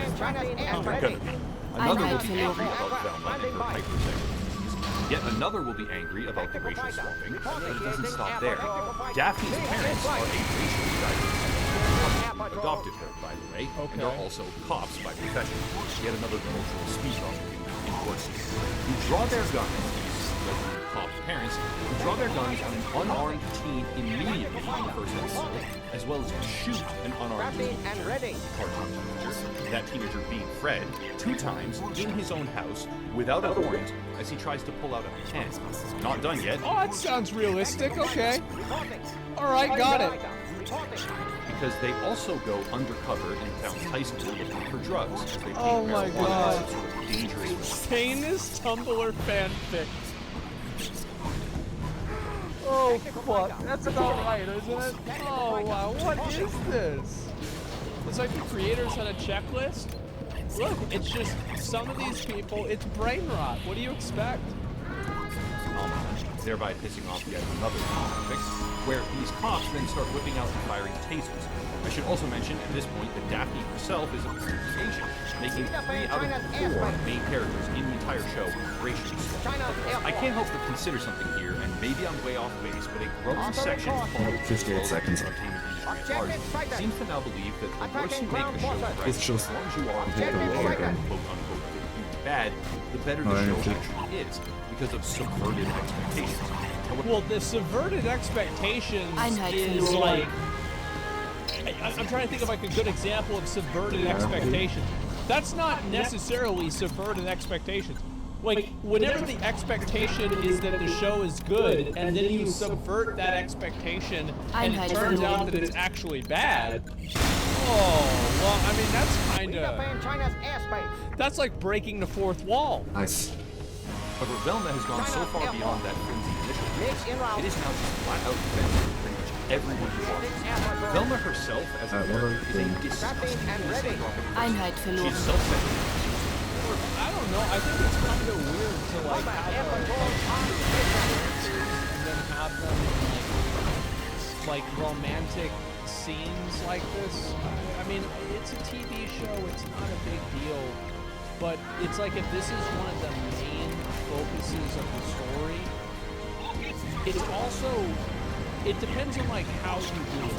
will be angry about Velma and her hyper-sexual. Yet another will be angry about the racial swapping, but it doesn't stop there. Daphne's parents are a racially diverse adopted her, by the way, and are also cops by profession. Yet another emotional speech off in courses. Who draw their guns, these cops' parents, who draw their guns on an unarmed teen immediately in the first episode, as well as shoot an unarmed cartoon teenager, that teenager being Fred, 2 times in his own house without a warrant as he tries to pull out a pen. Not done yet. Oh, that sounds realistic. Okay. All right, got it. Because they also go undercover in the town's high school looking for drugs. As they Oh my God. sort of dangerous. Famous Tumblr fanfic. Oh fuck, that's about right, isn't it? Oh wow, what is this? It's like the creators had a checklist. Look, it's just some of these people, it's brain rot. What do you expect? Thereby pissing off yet another topic, where these cops then start whipping out and firing tasers. I should also mention at this point that Daphne herself is a Asian, making 3 out of 4 main characters in the entire show racially swapped. I can't help but consider something here, and maybe I'm way off base, but a growing section of 58 seconds. entertainment industry at large seems to now believe that the worse you make a show, right, It's just as long as you are again. quote unquote bad, the better the show actually is, because of subverted expectations. Well, the subverted expectations is like... I'm trying to think of like a good example of subverted expectations. That's not necessarily subverted expectations. Like, whenever the expectation is that the show is good, and then you subvert that expectation, and it turns out that it's actually bad. Oh, well, I mean, that's kind of... That's like breaking the fourth wall. Nice. However, Velma has gone so far beyond that frenzy initially. It is now just flat out offensive to pretty much everyone who watches. Velma herself, as a character, is a disgusting misanthropic person. Einheit She verloren. is self-centered. I don't know. I think it's kind of weird to like have and then have them in like romantic scenes like this. I mean, it's a TV show. It's not a big deal. But it's like if this is one of the main focuses of the story, it's also, it depends on like how you do it.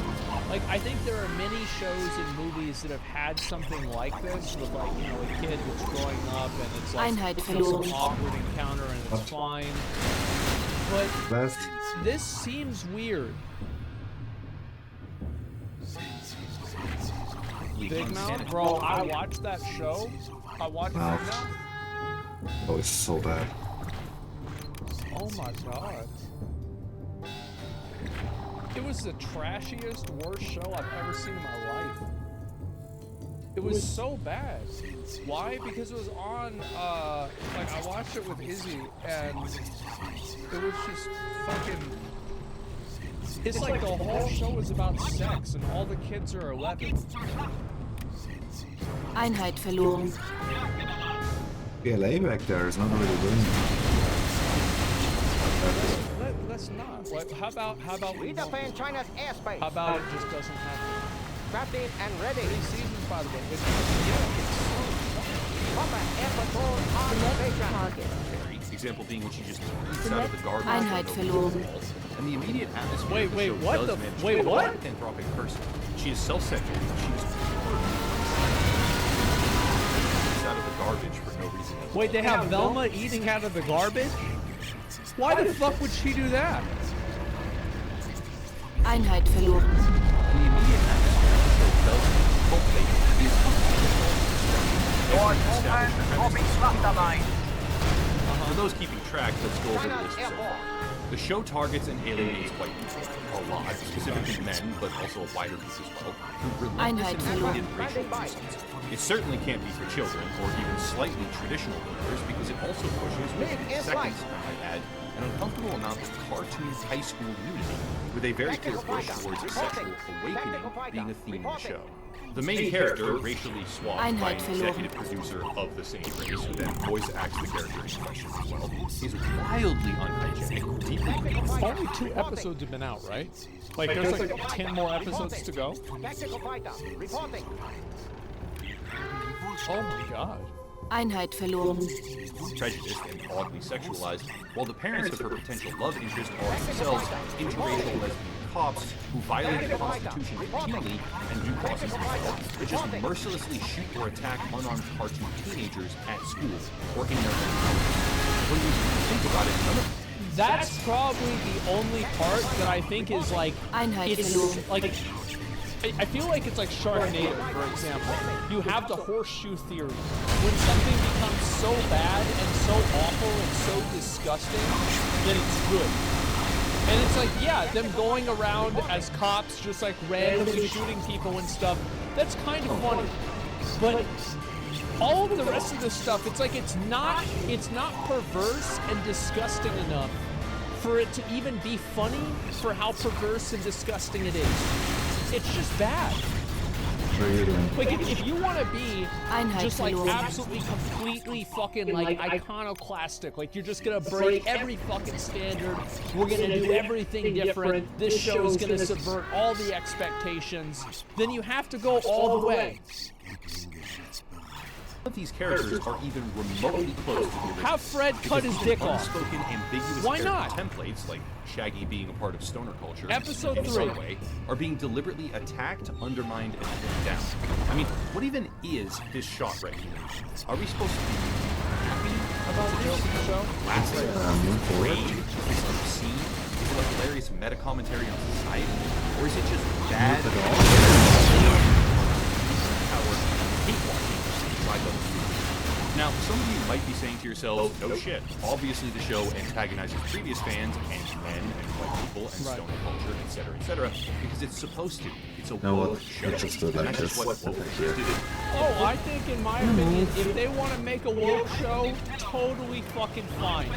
Like I think there are many shows and movies that have had something like this with like, you know, a kid that's growing up and it's like Einheit some verloren. awkward encounter and it's fine. But Last. this seems weird. Big Mouth? Bro, I watched that show. I watched Wow. Big Mouth. Oh, it's so bad. Oh my god. It was the trashiest, worst show I've ever seen in my life. It was so bad. Why? Because it was on, like I watched it with Izzy and it was just fucking... It's like the whole show was about sex and all the kids are 11. Einheit verloren. PLA back there is not really winning. Let's not. Like, how about we don't? China's airspace. How about it just doesn't happen? Strapped in and ready. 3 seasons, by the way. It's so Proper air patrol on station. Target. Example being when she just eats out of the garbage. Einheit verloren. And the immediate atmosphere Wait, of the wait, show what does the- manage to wait, be a what? misanthropic person. She is self-centered. She is eats out of the garbage for no reason. Wait, they have Velma eating out of the garbage? Why the fuck would she do that? Einheit verloren. The immediate atmosphere of the show does cultivate these Dort open, copy cluster mine. For those keeping track, let's go over the China's list. airborne. The show targets and alienates white people, a lot, specifically men, but also a wider group as well, who relentless Einheit and verloren. repeated racial insults. It certainly can't be for children, or even slightly traditional viewers, because it also pushes, within seconds, I might add, an uncomfortable amount of cartoon high school nudity, with a very clear push towards sexual awakening being a theme of the show. The main character, racially swapped by Einheit an verloren. executive producer of the same race, who then voice acts the character in question as well, is wildly unhygienic, deeply racist. Only 2 episodes have been out, right? Like, there's like 10 more episodes to go. Tactical fighter, reporting. Oh my god. Einheit verloren. Prejudiced and oddly sexualized, while the parents of her potential love interest are themselves interracial lesbian cops who violate the Constitution routinely and do crosses themselves, that just mercilessly shoot or attack unarmed cartoon teenagers at school or in their own house. When you think about it, none of That's probably the only part that I think is like, Einheit it's verloren. like, I feel like it's like Sharknado, for example. You have the horseshoe theory. When something becomes so bad and so awful and so disgusting, then it's good. And it's like, yeah, them going around as cops, just like randomly shooting people and stuff, that's kind of funny. But all of the rest of this stuff, it's like it's not perverse and disgusting enough for it to even be funny for how perverse and disgusting it is. It's just bad. Like if you want to be just like absolutely completely fucking like iconoclastic, like you're just gonna break every fucking standard, we're gonna do everything different, this show is gonna subvert all the expectations, then you have to go all the way. None of these characters are even remotely close to the original. Have Fred cut his dick off. Unspoken, ambiguous Why character not? templates, like Shaggy being a part of stoner culture, Episode in 3. some way, are being deliberately attacked, undermined, and put down. I mean, what even is this shot right here? Are we supposed to be happy about this show? Lasting? Rage? Is this obscene? Is it a hilarious meta-commentary on society? Or is it just bad? Power hate watching. Now, some of you might be saying to yourselves, no shit, obviously the show antagonizes previous fans and men and white people and stoner culture, etc., because it's supposed to. It's a woke show. And that's just what woke shows do. Oh, I think in my opinion, if they want to make a woke show, totally fucking fine.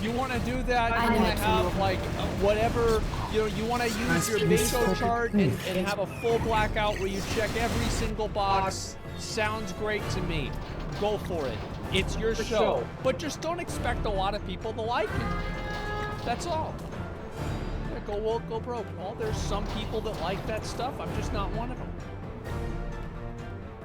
You want to do that, you want to have like whatever, you know, you want to use your bingo chart and have a full blackout where you check every single box. Sounds great to me. Go for it. It's your show. But just don't expect a lot of people to like it. That's all. Yeah, go woke, go broke. Well, there's some people that like that stuff. I'm just not one of them.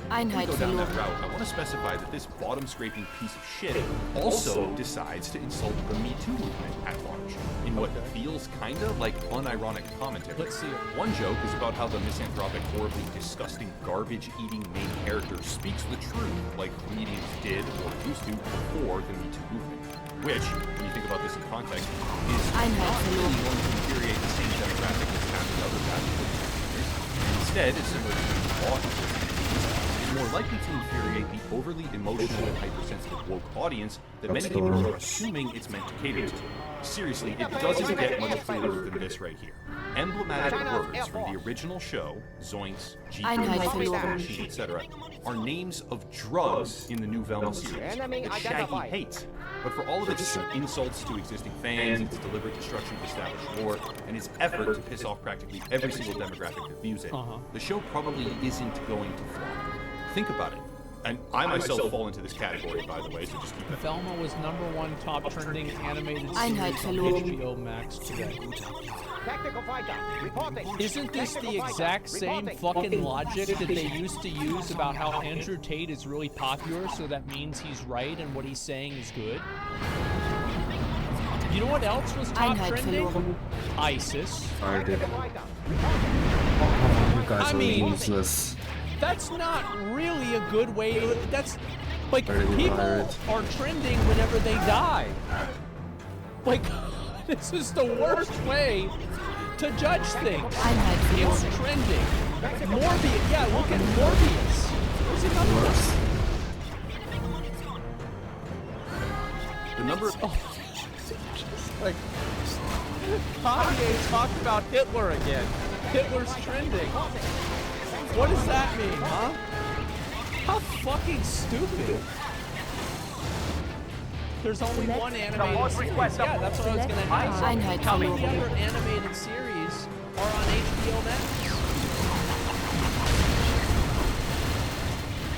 Before we go down that route, I want to specify that this bottom-scraping piece of shit also decides to insult the Me Too movement at large, in what feels kinda like unironic commentary. Let's see it. One joke is about how the misanthropic, horribly disgusting, garbage-eating main character speaks the truth, like comedians did or used to before the Me Too movement, which, when you think about this in context, is not really going to infuriate the same demographic as half the other bachelor characters. Instead, it's similar to law enforcement. More likely to infuriate the overly emotional and hypersensitive woke audience that many people are assuming it's meant to cater to. Seriously, it doesn't get much clearer than this right here. Emblematic words from the original show, Zoinks, G4, etc., are names of drugs in the new Velma series that Shaggy hates. But for all of its insults to existing fans, its deliberate destruction of established lore, and its effort to piss off practically every single demographic that views it, the show probably isn't going to flop. Think about it. And I myself fall into this category, by the way, so just keep that. Velma was #1 top trending animated series on HBO Max today. Tactical fighter, reporting. Isn't this the exact same fucking logic that they used to use about how Andrew Tate is really popular, so that means he's right and what he's saying is good? You know what else was top trending? ISIS. You guys are useless. That's not really a good way to... That's... Like, people are trending whenever they die. Like, this is the worst way to judge things. It's trending. Morbius. Yeah, look at Morbius. There's another one. The number of... Like, Kanye talked about Hitler again. Hitler's trending. What does that mean, huh? How fucking stupid. There's only one animated series. Yeah, that's what I was gonna ask. How many other animated series are on HBO Max?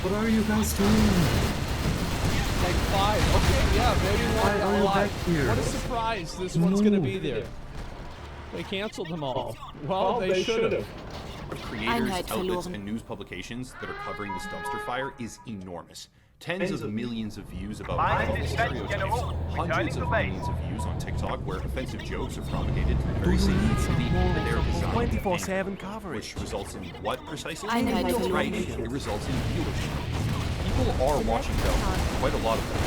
What are you guys doing? Like 5. Okay, yeah, maybe Why are you back here? What a surprise this one's gonna be there. They canceled them all. Well, they should have. Creators, Einheit outlets, verloren. and news publications that are covering this dumpster fire is enormous. Tens of millions of views about harmful stereotypes, hundreds of millions of views on TikTok where offensive jokes are propagated to the very same community that they're designed to pander, which results in what precisely? Einheit That's verloren. right, it results in viewership. People are watching Velma, quite a lot of them.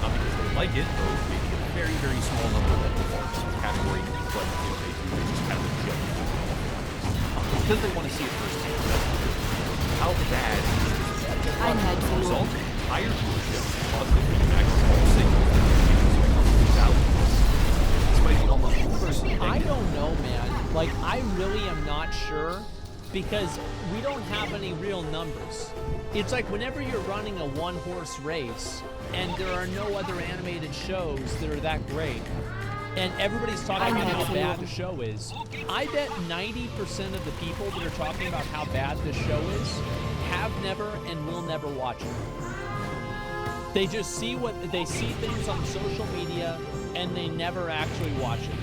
Not because they like it, though maybe a very, very small number that will fall into the category, but if they do, they just kind of judge it. Because they want to see it firsthand. How bad is this? Einheit As a result, verloren. higher viewership, positive feedback, all signals that the company's out. Despite the almost universal I don't know, man. Like, I really am not sure because we don't have any real numbers. It's like whenever you're running a one-horse race and there are no other animated shows that are that great, and everybody's talking about how bad the show is, I bet 90% of the people that are talking about how bad the show is have never and will never watch it. They just see things on social media and they never actually watch it.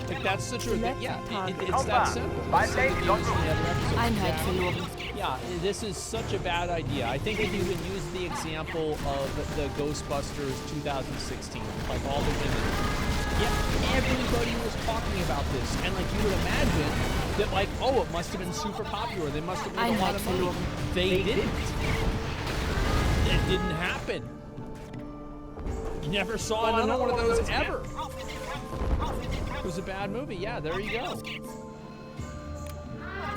Like that's such a it's that simple. It's like the news and the other episodes. Einheit verloren. Yeah, this is such a bad idea. I think if you would use the example of the Ghostbusters 2016, like all the women, yeah, everybody was talking about this, and like you would imagine that like, oh, it must have been super popular. They must have made a lot of money. They didn't. It didn't happen. Never saw another one of those ever. It was a bad movie. Yeah, there you go.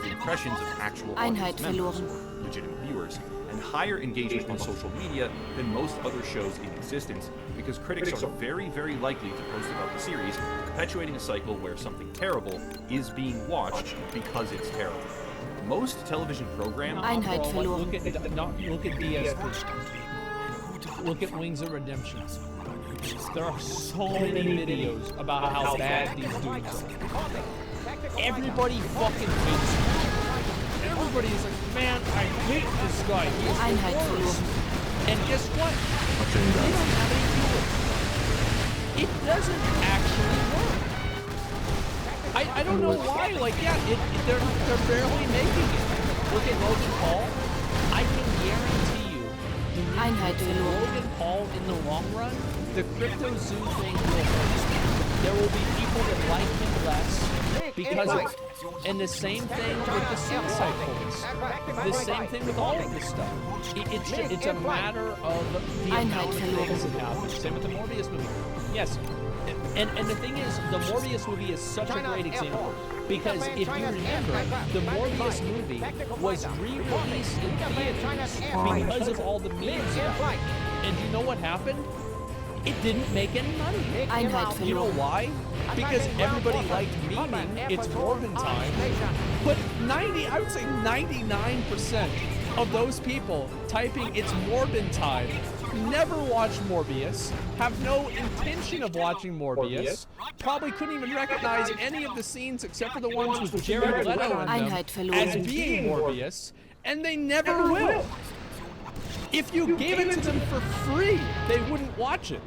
The impressions of actual Einheit audience members, verloren. legitimate viewers, and higher engagement on social media than most other shows in existence, because critics are very, very likely to post about the series, perpetuating a cycle where something terrible is being watched because it's terrible. Most television programs Einheit verloren. Look at DSP. Look at Wings of Redemption. There are so many videos about how bad these dudes are. Everybody fucking hates him. Everybody is like, man, I hate this guy. He's Einheit the worst. verloren. And guess what? They don't have any viewers. It doesn't actually work. I don't know why. Like, yeah, they're barely making it. Look at Logan Paul. I can guarantee you, Einheit the verloren. Logan Paul in the long run, the crypto zoo thing will hurt. There will be people that like him less because of it. And the same thing with the Suicide Boys. The same thing with all of this stuff. It's a matter of the amount of things that happen. Same with the Morbius movie. Yes. And the thing is, the Morbius movie is such a great example. Because if you remember, the Morbius movie was re-released in theaters because of all the memes about it. And you know what happened? It didn't make any money. Einheit You know verloren. why? Because everybody liked memeing it's Morbin time. But I would say 99% of those people typing it's Morbin time never watched Morbius, have no intention of watching Morbius, probably couldn't even recognize any of the scenes except for the ones with Jared Leto in them Einheit verloren. as being Morbius, and they never will. If you gave it to them for free, they wouldn't watch it.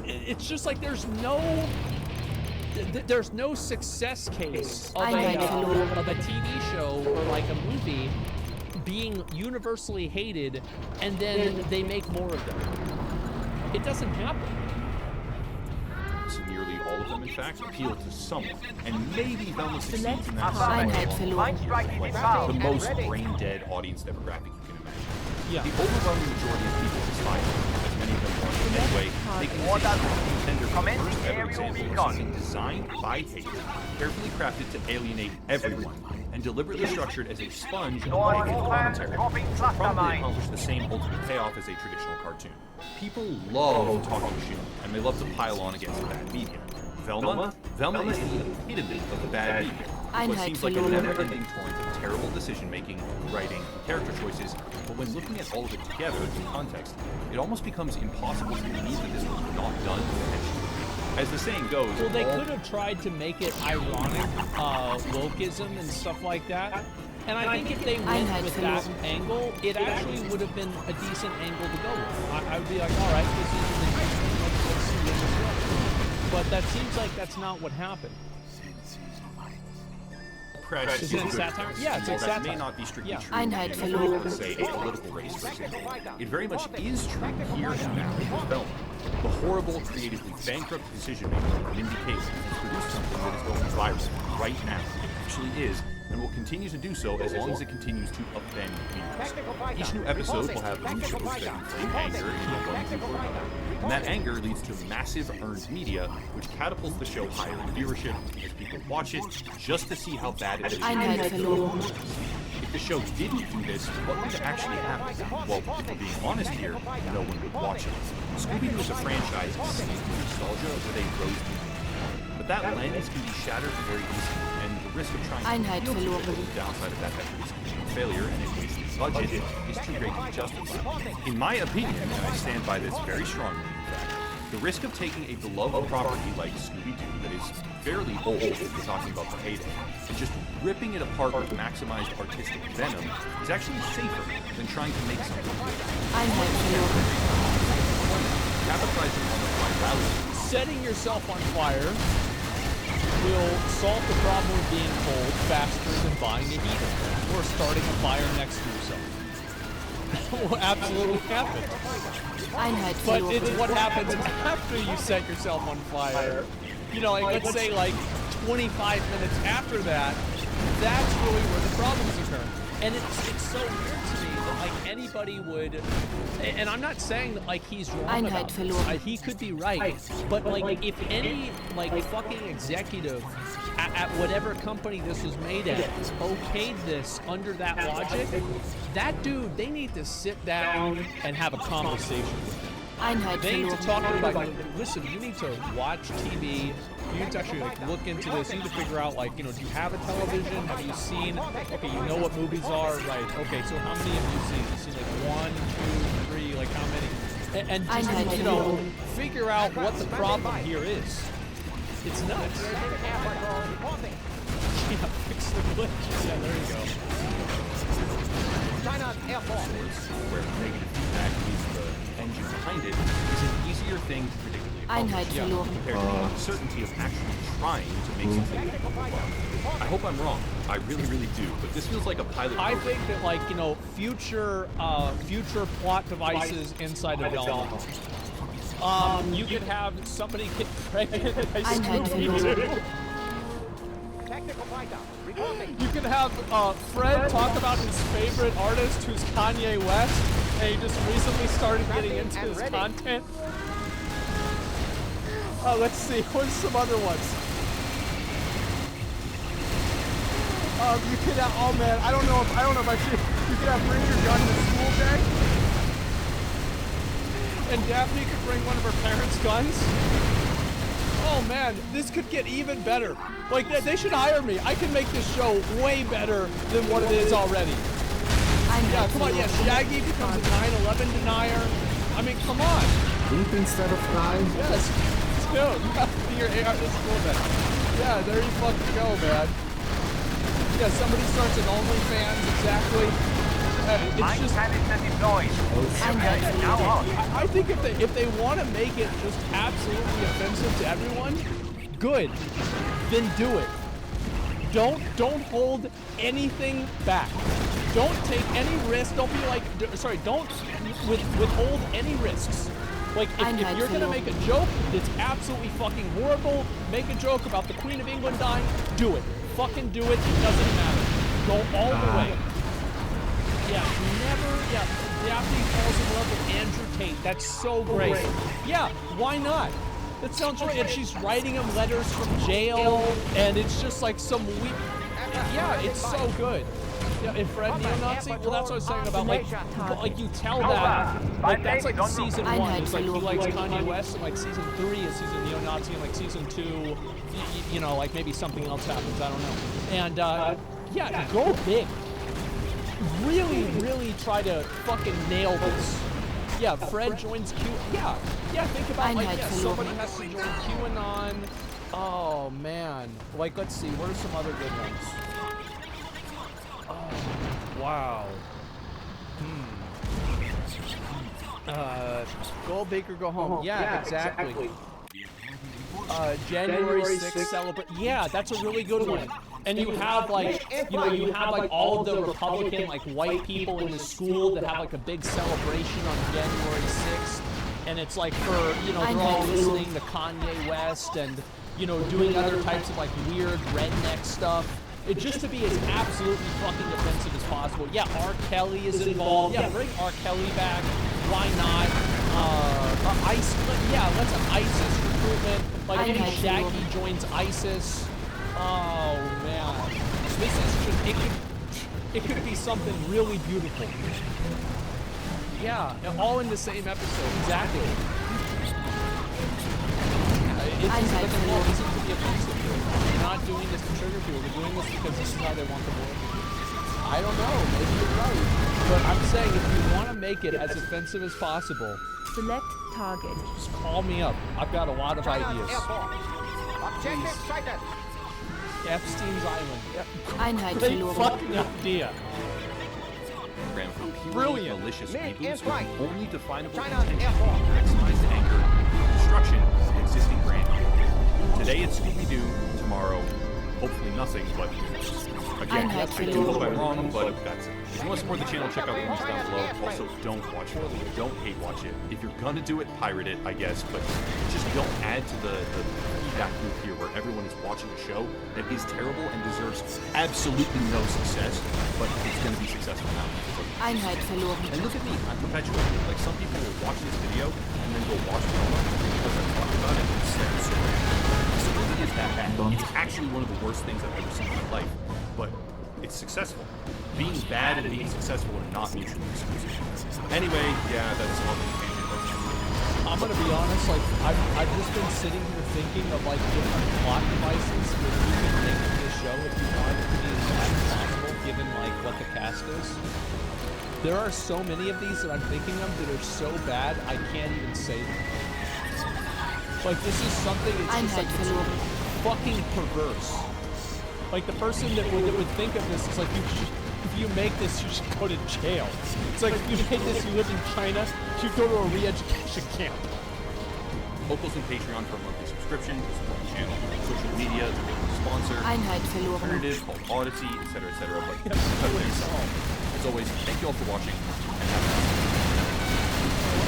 It's just like there's no success case of a TV show or like a movie being universally hated and then they make more of them. It doesn't happen. So nearly all of them, in fact, appeal to someone, and maybe Velma succeeds in that Einheit verloren. like the most brain-dead audience demographic you can imagine. Yeah. The overwhelming majority of people despise it, as many of them want it anyway. They consider the contender for the first ever example of something designed by hate, carefully crafted to alienate everyone, and deliberately structured as a sponge of negative commentary. Probably accomplish the same ultimate payoff as a traditional cartoon. People love talking shit, and they love to pile on against the bad media. Velma is the epitome of the bad media. What seems like a never-ending torrent of terrible decision-making, writing, character choices, but when looking at all of it together in context, it almost becomes impossible to believe that this was not done intentionally. As the saying goes, Well, they could have tried to make it ironic, wokeism and stuff like that. And I think if they went with that angle, it actually would have been a decent angle to go with. I would be like, all right, this is an interesting, let's see where this goes. But that seems like that's not what happened. Press Is it satire? Yeah, it's like that satire. may not be strictly Yeah. true Einheit in, verloren. say, a political race, for example. It very much is true here and now in this film. The horrible, creatively bankrupt decision-making of Mindy Kaling has produced something that is going viral right now. It actually is, and will continue to do so as long as it continues to offend viewers. Each new episode will have new shows that inflame anger in one group or another, and that anger leads to massive earned media, which catapults the show higher in viewership as people watch it just to see how bad it is. Einheit verloren. If the show didn't do this, what would actually happen? Well, if we're being honest here, no one would watch it. Scooby-Doo is a franchise seized with nostalgia with a rose movie. But that lens can be shattered very easily, and the risk of trying Einheit to appeal to verloren. the downside of that effort is complete failure and a wasted budget is too great to be justified. In my opinion, and I stand by this very strongly, in fact, the risk of taking a beloved property like Scooby-Doo that is fairly old, if you're talking about the heyday, and just ripping it apart with maximized artistic venom is actually safer than trying to make something good. Einheit verloren. Capitalizing on the virality. Setting yourself on fire will solve the problem of being cold faster than buying a heater or starting a fire next to yourself. That will absolutely happen. Einheit But verloren. it's what happens after you set yourself on fire. You know, like, let's say like 25 minutes after that, that's really where the problems occur. And it's so weird to me that like anybody would, and I'm not saying that like he's wrong about this. verloren. He could be right, but like if any like fucking executive at whatever company this was made at okayed this under that logic, that dude, they need to sit down and have a conversation with him. Einheit They need to verloren. talk to him like, listen, you need to watch TV. You need to actually like look into this. You need to figure out like, you know, do you have a television? Have you seen? Okay, you know what movies are, right? Okay, so how many have you seen? You've seen like 1, 2, 3, like how many? And just, you know, figure out what the problem here is. It's nuts. Yeah, fix the glitch. Yeah, there you go. China's Air Force. Where negative feedback is the engine behind it is an easier thing to predictably Einheit accomplish verloren. compared to the uncertainty of actually trying to make something that people love. I hope I'm wrong. I really, really do. But this feels like a pilot I program. think that like, you know, future plot devices inside of Velma. You could have somebody get pregnant in high Einheit school. verloren. Tactical fighter. Reporting. You could have Fred talk about his favorite artist, who's Kanye West, and he just recently started getting into his content. Let's see, what's some other ones? You could have, oh man, I don't know if I should. You could have bring your gun to school day, and Daphne could bring one of her parents' guns. Oh man, this could get even better. Like, they should hire me. I can make this show way better than what it is already. Yeah, come on, yeah, Shaggy becomes a 9/11 denier. I mean, come on. Eat instead of fry. Yes, dude, you got to be your AR this school then. Yeah, there you fucking go, man. Yeah, somebody starts an OnlyFans, exactly. It's just, I think if they want to make it just absolutely offensive to everyone, good. Then do it. Don't hold anything back. Don't take any risk. Don't be like, sorry, don't withhold any risks. Like, if you're gonna make a joke that's absolutely fucking horrible, make a joke about the Queen of England dying, do it. Fucking do it. It doesn't matter. Go all the way. Yeah, Daphne falls in love with Andrew Tate. That's so great. Yeah, why not? That sounds right. And she's writing him letters from jail, and it's just like some weird. Yeah, it's so good. Yeah, and Fred neo-Nazi. Well, that's what I was saying about like you tell that like that's like season 1. It's like he likes Kanye West, and like season 3 is he's a neo-Nazi, and like season 2, you know, like maybe something else happens. I don't know. And yeah, go big. Really, really try to fucking nail this. Yeah, Fred joins Q. Yeah, think about like somebody has to join QAnon. Oh man, like let's see, what are some other good ones? Wow. Go big or go home. Yeah, exactly. January 6th celebration. Yeah, that's a really good one. And you have like, you have like all of the Republican like white people in the school that have like a big celebration on January 6th. And it's like for, they're all listening to Kanye West and, doing other types of like weird redneck stuff. It just to be as absolutely fucking offensive as possible. Yeah, R. Kelly is involved. Yeah, bring R. Kelly back. Why not? Let's have ISIS recruitment. Like maybe Shaggy joins ISIS. Oh man, this is just it could be something really beautiful. Yeah, all in the same episode. Exactly. It doesn't to be offensive. They're not doing this to trigger people. They're doing this because this is how they want the world to be. I don't know. Maybe you're right. But I'm saying if you want to make it as offensive as possible, select target. Just call me up. I've got a lot of ideas. Objective sighted. Epstein's Island. Yep. Einheit Great verloren. fucking idea. Program for purely Brilliant. malicious Mid reboots and flight. with only definable China's intention Air Force. to maximize the anger and destruction of the existing brand. Today it's Scooby-Doo, tomorrow, hopefully nothing, but again, Einheit I do hope I'm verloren. wrong, but that's it. If you want to support the channel, check out the links down below. Also, don't watch it. Don't hate watch it. If you're gonna do it, pirate it, I guess, but just don't add to the feedback loop here where everyone is watching a show that is terrible and deserves absolutely no success, but it's gonna be successful now. Einheit verloren. And look at me, I'm perpetuating. Like, some people will watch this video and then go watch the other because I'm talking about it instead. So it really is that bad. It's actually one of the worst things I've ever seen in my life, but it's successful. Being bad and being successful are not mutually exclusive. Anyway, yeah, that's all the tangent. I'm gonna be honest, like I've just been sitting here thinking of like different plot devices that you can make to this show if you want it to be as bad as possible, given like what the cast is. There are so many of these that I'm thinking of that are so bad I can't even say them. Like this is something that's just like Einheit verloren. fucking perverse. Like the person that would think of this is like if you make this, you should go to jail. It's like if you made this, you live in China, you go to a re-education camp. Locals and Patreon for a monthly subscription to support the channel. Social media, the main sponsor, Einheit verloren. alternative called Odyssey, etc., etc. But as always, thank you all for watching. And have a nice day.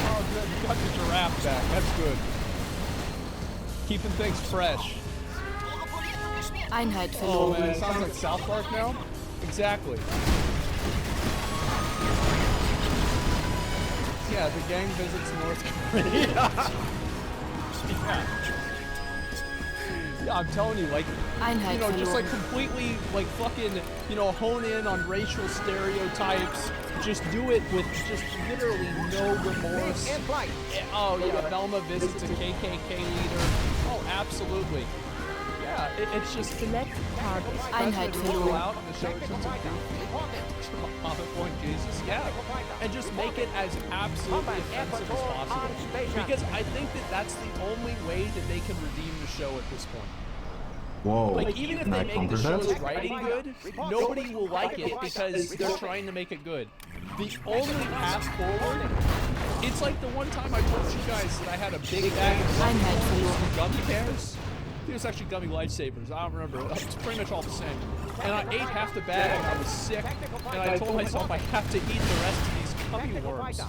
Oh, good. You got the giraffe back. That's good. Keeping things fresh. Einheit Oh man, verloren. it sounds like South Park now? Exactly. Yeah, the gang visits North Korea. Yeah, I'm telling you, like, Einheit just like verloren. completely, like, fucking, hone in on racial stereotypes. Just do it with just literally no remorse. In flight. Oh yeah, Velma visits a KKK leader. Oh, absolutely. Yeah, it's just Select target. Einheit go verloren. out and show some comic point Jesus, yeah, and just make it as absolutely offensive as possible. Because I think that that's the only way that they can redeem the show at this point. Whoa. Like even if Can they I make counter the show's that? writing good, nobody will like it because they're trying to make it good. The only path forward, it's like the one time I told you guys that I had a big bag of Einheit verloren. gummy bears. It was actually gummy lifesavers. I don't remember. It's pretty much all the same. And I ate half the bag and I was sick. And I told myself I have to eat the rest of these gummy worms.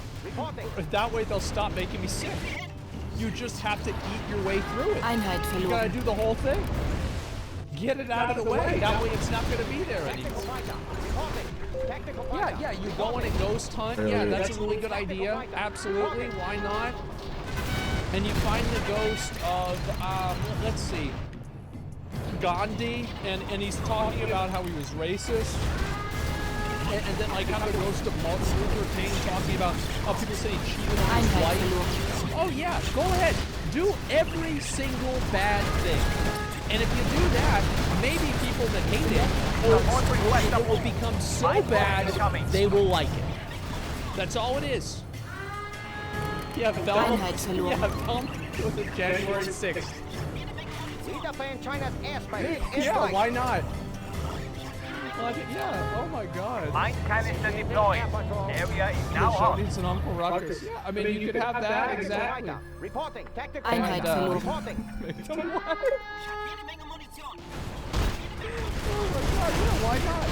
That way they'll stop making me sick. You just have to eat your way through it. Einheit You gotta verloren. do the whole thing. Get it out of the way. That way it's not gonna be there anymore. Yeah, you go on a ghost hunt. Yeah, that's a really good idea. Absolutely, why not? And you find the ghost of, let's see, Gandhi, and he's talking about how he was racist. And then, like, have the ghost of Martin Luther King talking about how people say he cheated on his Einheit wife. verloren. Oh, yeah, go ahead. Do every single bad thing. And if you do that, maybe people that hate it will become so bad they will like it. That's all it is. Yeah, Velma. Einheit verloren. Yeah, Velma was it January 6th. We defend China's airspace. In Yeah, flight. why not? Like, yeah, oh my god. Mine canister deployed. Area is now The show hot. needs an Uncle Ruckus. Yeah, I mean, you could have that, exactly. Reporting. Tactical Einheit fighter. verloren. Reporting. Oh my god, yeah, why not?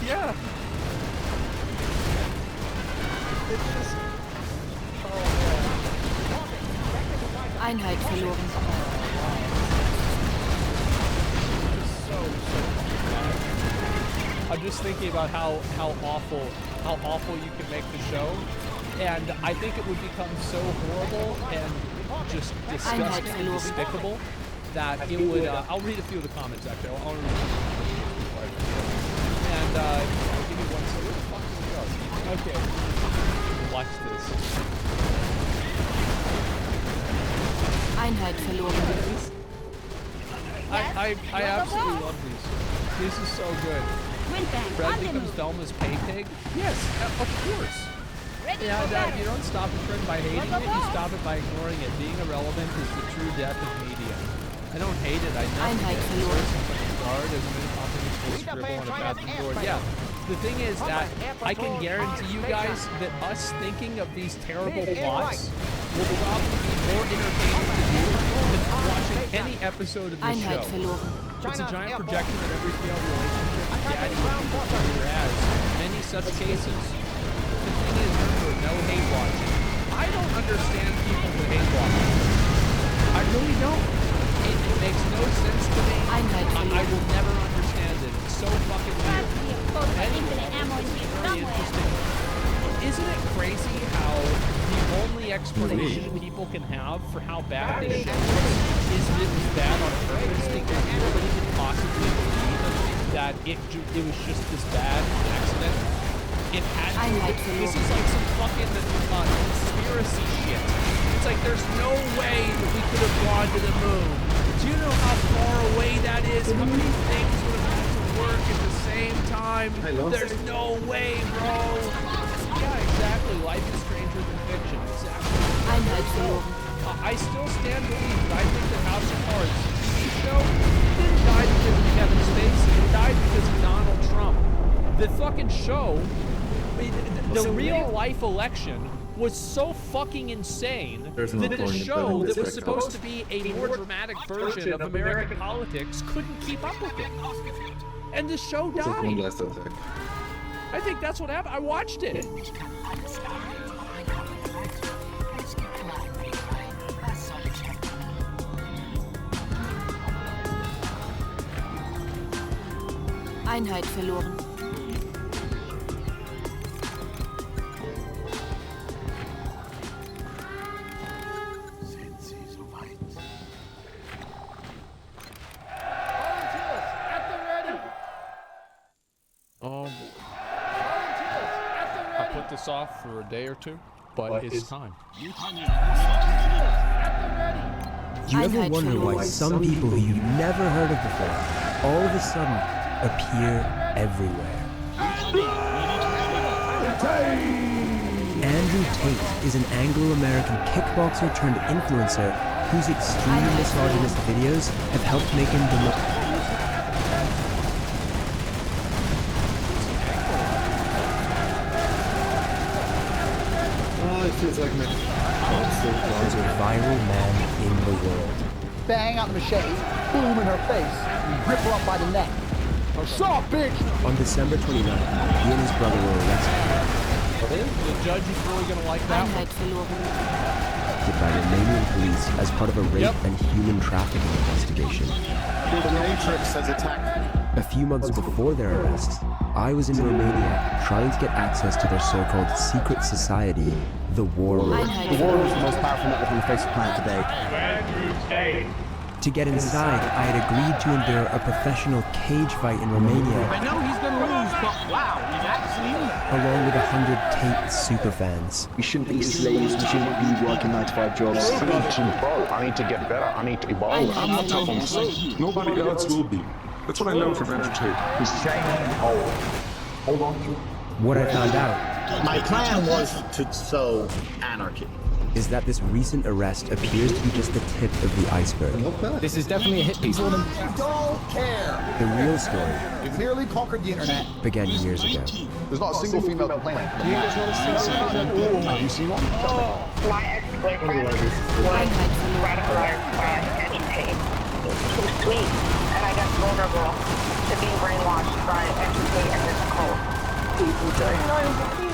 Yeah. It's just... Oh Einheit verloren. I'm just thinking about how awful you can make the show, and I think it would become so horrible and just disgusting and despicable that it would. I'll read a few of the comments actually. I'll read and I'll give you one. So where the fuck did it go? Okay, watch this. Einheit verloren. I absolutely love these. This is so good. Windbang, Fred on the becomes move. Velma's pay pig? Yes, of course. Ready Yeah, for battle. you don't stop a trend by hating it, you stop it by ignoring it. Being irrelevant is the true death of media. I don't hate it, I know Einheit it. verloren. Guard as an full scribble on a bathroom board. Yeah. The thing is that I can guarantee you guys that us thinking of these terrible plots will probably be more entertaining to you than watching any episode of this Einheit show. verloren. It's a giant projection that every failed relationship daddy has many such cases. The thing is, remember, no hate watching. I don't understand people who hate watching. I really don't. It makes no sense to me. I will never understand it. It's so fucking weird. Anyway, it's very interesting. Isn't it crazy how the only explanation people can have for how bad this show is that it was bad on purpose because nobody could possibly believe that it was just this bad accident? It had to. This is like some fucking conspiracy shit. It's like there's no way that we could have gone to the moon. Do you know how far away that is? How many things would have had to work at the same time? There's no way, bro. Yeah, exactly. Life is stranger than fiction. Exactly. Einheit verloren. I still stand believe that I think that House of Cards TV show didn't die because of Kevin Spacey. It died because of Donald Trump. The fucking show, the real life election was so fucking insane that the show that was supposed to be a more dramatic version of American politics couldn't keep up with it. And the show died. I think that's what happened. I watched it. Einheit verloren. I put this off for a day or two, but it's time. Do you ever wonder why some people who you've never heard of before all of a sudden appear everywhere? Andrew Tate is an Anglo-American kickboxer turned influencer whose extremely misogynist videos have helped make him the most... Oh, it feels like me. ...most viral man in the world. Bang out the machete, boom in her face, and rip her up by the neck. Saw, bitch! On December 29th, he and his brother were arrested. The judge is really going to like that Einheit verloren. By Romanian police as part of a rape and human trafficking investigation. The Matrix has attacked. A few months before their arrest, I was in Romania trying to get access to their so-called secret society, the War Room. The War Room is the most powerful network on the face of the planet today. To get inside, I had agreed to endure a professional cage fight in Romania. I know he's gonna lose, but wow, he's actually along with 100 Tate superfans. We shouldn't be slaves, we shouldn't be working 9-to-5 jobs. I need to get better, I need to evolve. I'm not tough on myself. Nobody else will be. That's what I know from Andrew Tate. He's changing. Hold on. What I found out. My plan was to sow anarchy. is that this recent arrest appears to be just the tip of the iceberg. This is definitely a hit piece. Don't care. The real story We've nearly conquered the internet. began years ago. There's not a single female complainant. Do you guys want to see something? Have you seen one? My ex-boyfriend was radicalized by attention paid. He was sweet, and I got vulnerable to being brainwashed by educate and this cult. People don't know what these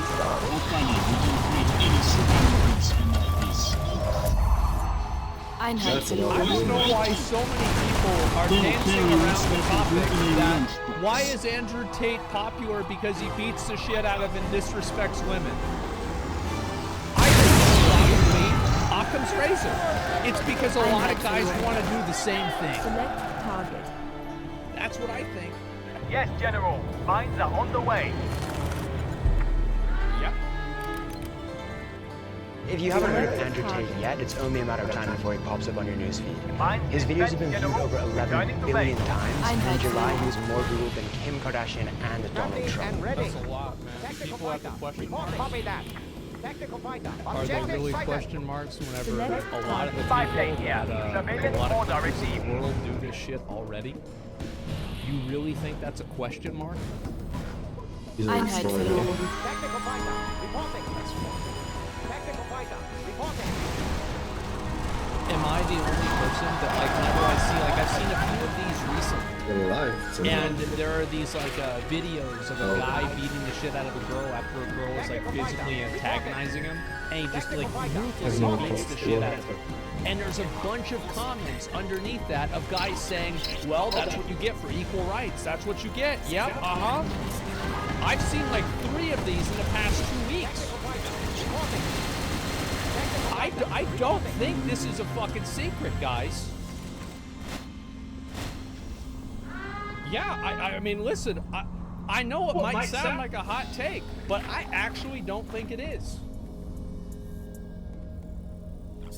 Einheit I verloren. don't know why so many people are dancing around the topic that why is Andrew Tate popular because he beats the shit out of and disrespects women? I think it's probably Occam's razor. It's because a lot of guys want to do the same thing. Select target. That's what I think. Yes, General. Mines are on the way. Yep. If you haven't heard of Andrew Tate yet, it's only a matter of time before he pops up on your newsfeed. His videos have been viewed over 11 billion times, and in July he was more viewed than Kim Kardashian and Donald Trump. That's a lot, man. People have to question marks. Are they really question marks whenever a lot of the people that a lot of countries in the world do this shit already? You really think that's a question mark? Einheit verloren. Am I the only person that, like, whenever I see, like, I've seen a few of these recently, and there are these, like, videos of a guy beating the shit out of a girl after a girl is, like, physically antagonizing him, and he just, like, ruthlessly beats the shit out of her. And there's a bunch of comments underneath that of guys saying, well, that's what you get for equal rights. That's what you get. Yep, uh-huh. I've seen, like, 3 of these in the past 2 weeks. I don't think this is a fucking secret, guys. Yeah, I mean, listen, I know it might sound like a hot take, but I actually don't think it is.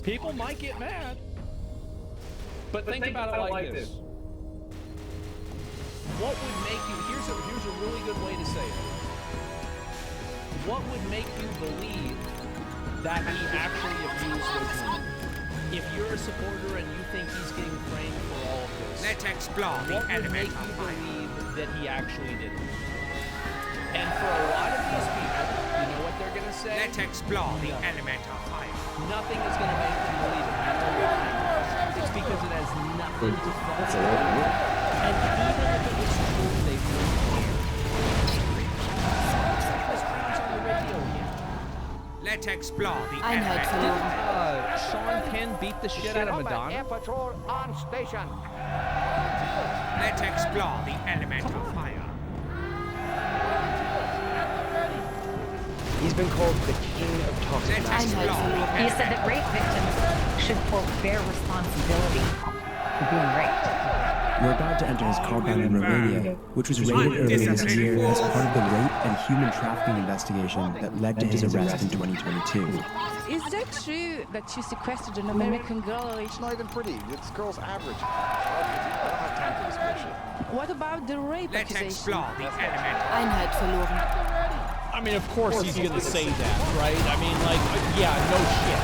People might get mad, but think about it like this. What would make you, here's a really good way to say it. What would make you believe that he actually abused those women? If you're a supporter and you think he's getting framed for all of this, Let's explore the what would make element you of fire. believe that he actually did it? And for a lot of these people, you know what they're gonna say? Let's explore the element of fire. Nothing is gonna make them believe it. You know why? It's because it has nothing to fucking do with it. And even if it was true, they wouldn't care. This crowd's on the radio again. Let's explore the Einheit element. verloren. Sean Penn beat the shit out of Madonna. Let's explore the element of fire. He's been called the king of toxic Let's masculinity. explore the He said element. that rape victims should, quote, bear responsibility for being raped. We're about to enter his compound in Romania, which was raided earlier this year as part of the rape and human trafficking investigation that led to his arrest in 2022. Is that true that you sequestered an American girl? It's not even pretty. This girl's average. I don't have time for this bullshit. What about the rape Let's accusation? explore the element. Einheit verloren. I mean, of course he's gonna say that, right? I mean, like, yeah, no shit.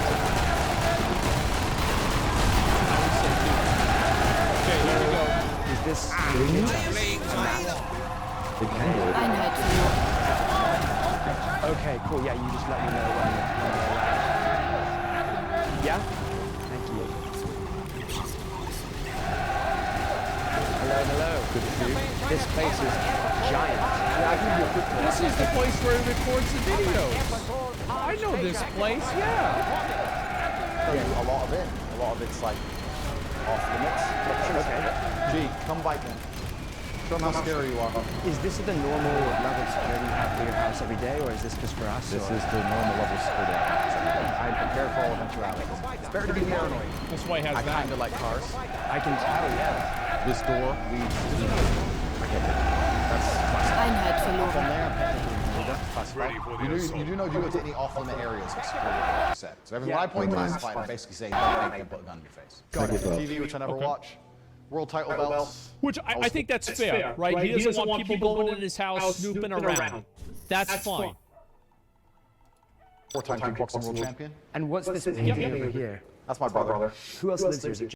I would say, dude. Okay, here we go. Is this Playing fire. Einheit verloren. okay? Cool. Yeah, you just let me know when you're allowed. Yeah. Thank you. Hello. Good to see you. This place is giant. This is the place where he records the videos. I know this place, yeah. A lot of it's like off limits. Okay. Gee, come bite me. Show them how scary you are. Is this the normal level of security you have for your house every day, or is this just for us? This is the normal level of security I have. I'm prepared for all eventualities. It's better to be paranoid. That's why he has I that. kind of like cars. I can tell, yeah. This door leads to that's Einheit from verloren. there. Classified. You do know you go to any off-limit areas of security, like you said. So when I point classified, I basically say, don't make me put a gun in your face. Got it. TV, which I never watch. World title belts. Which I think that's fair, right? He doesn't want people going in his house snooping around. That's fine. 4-time kickboxing world champion. And what's this painting over here? That's my brother. Who else lives here?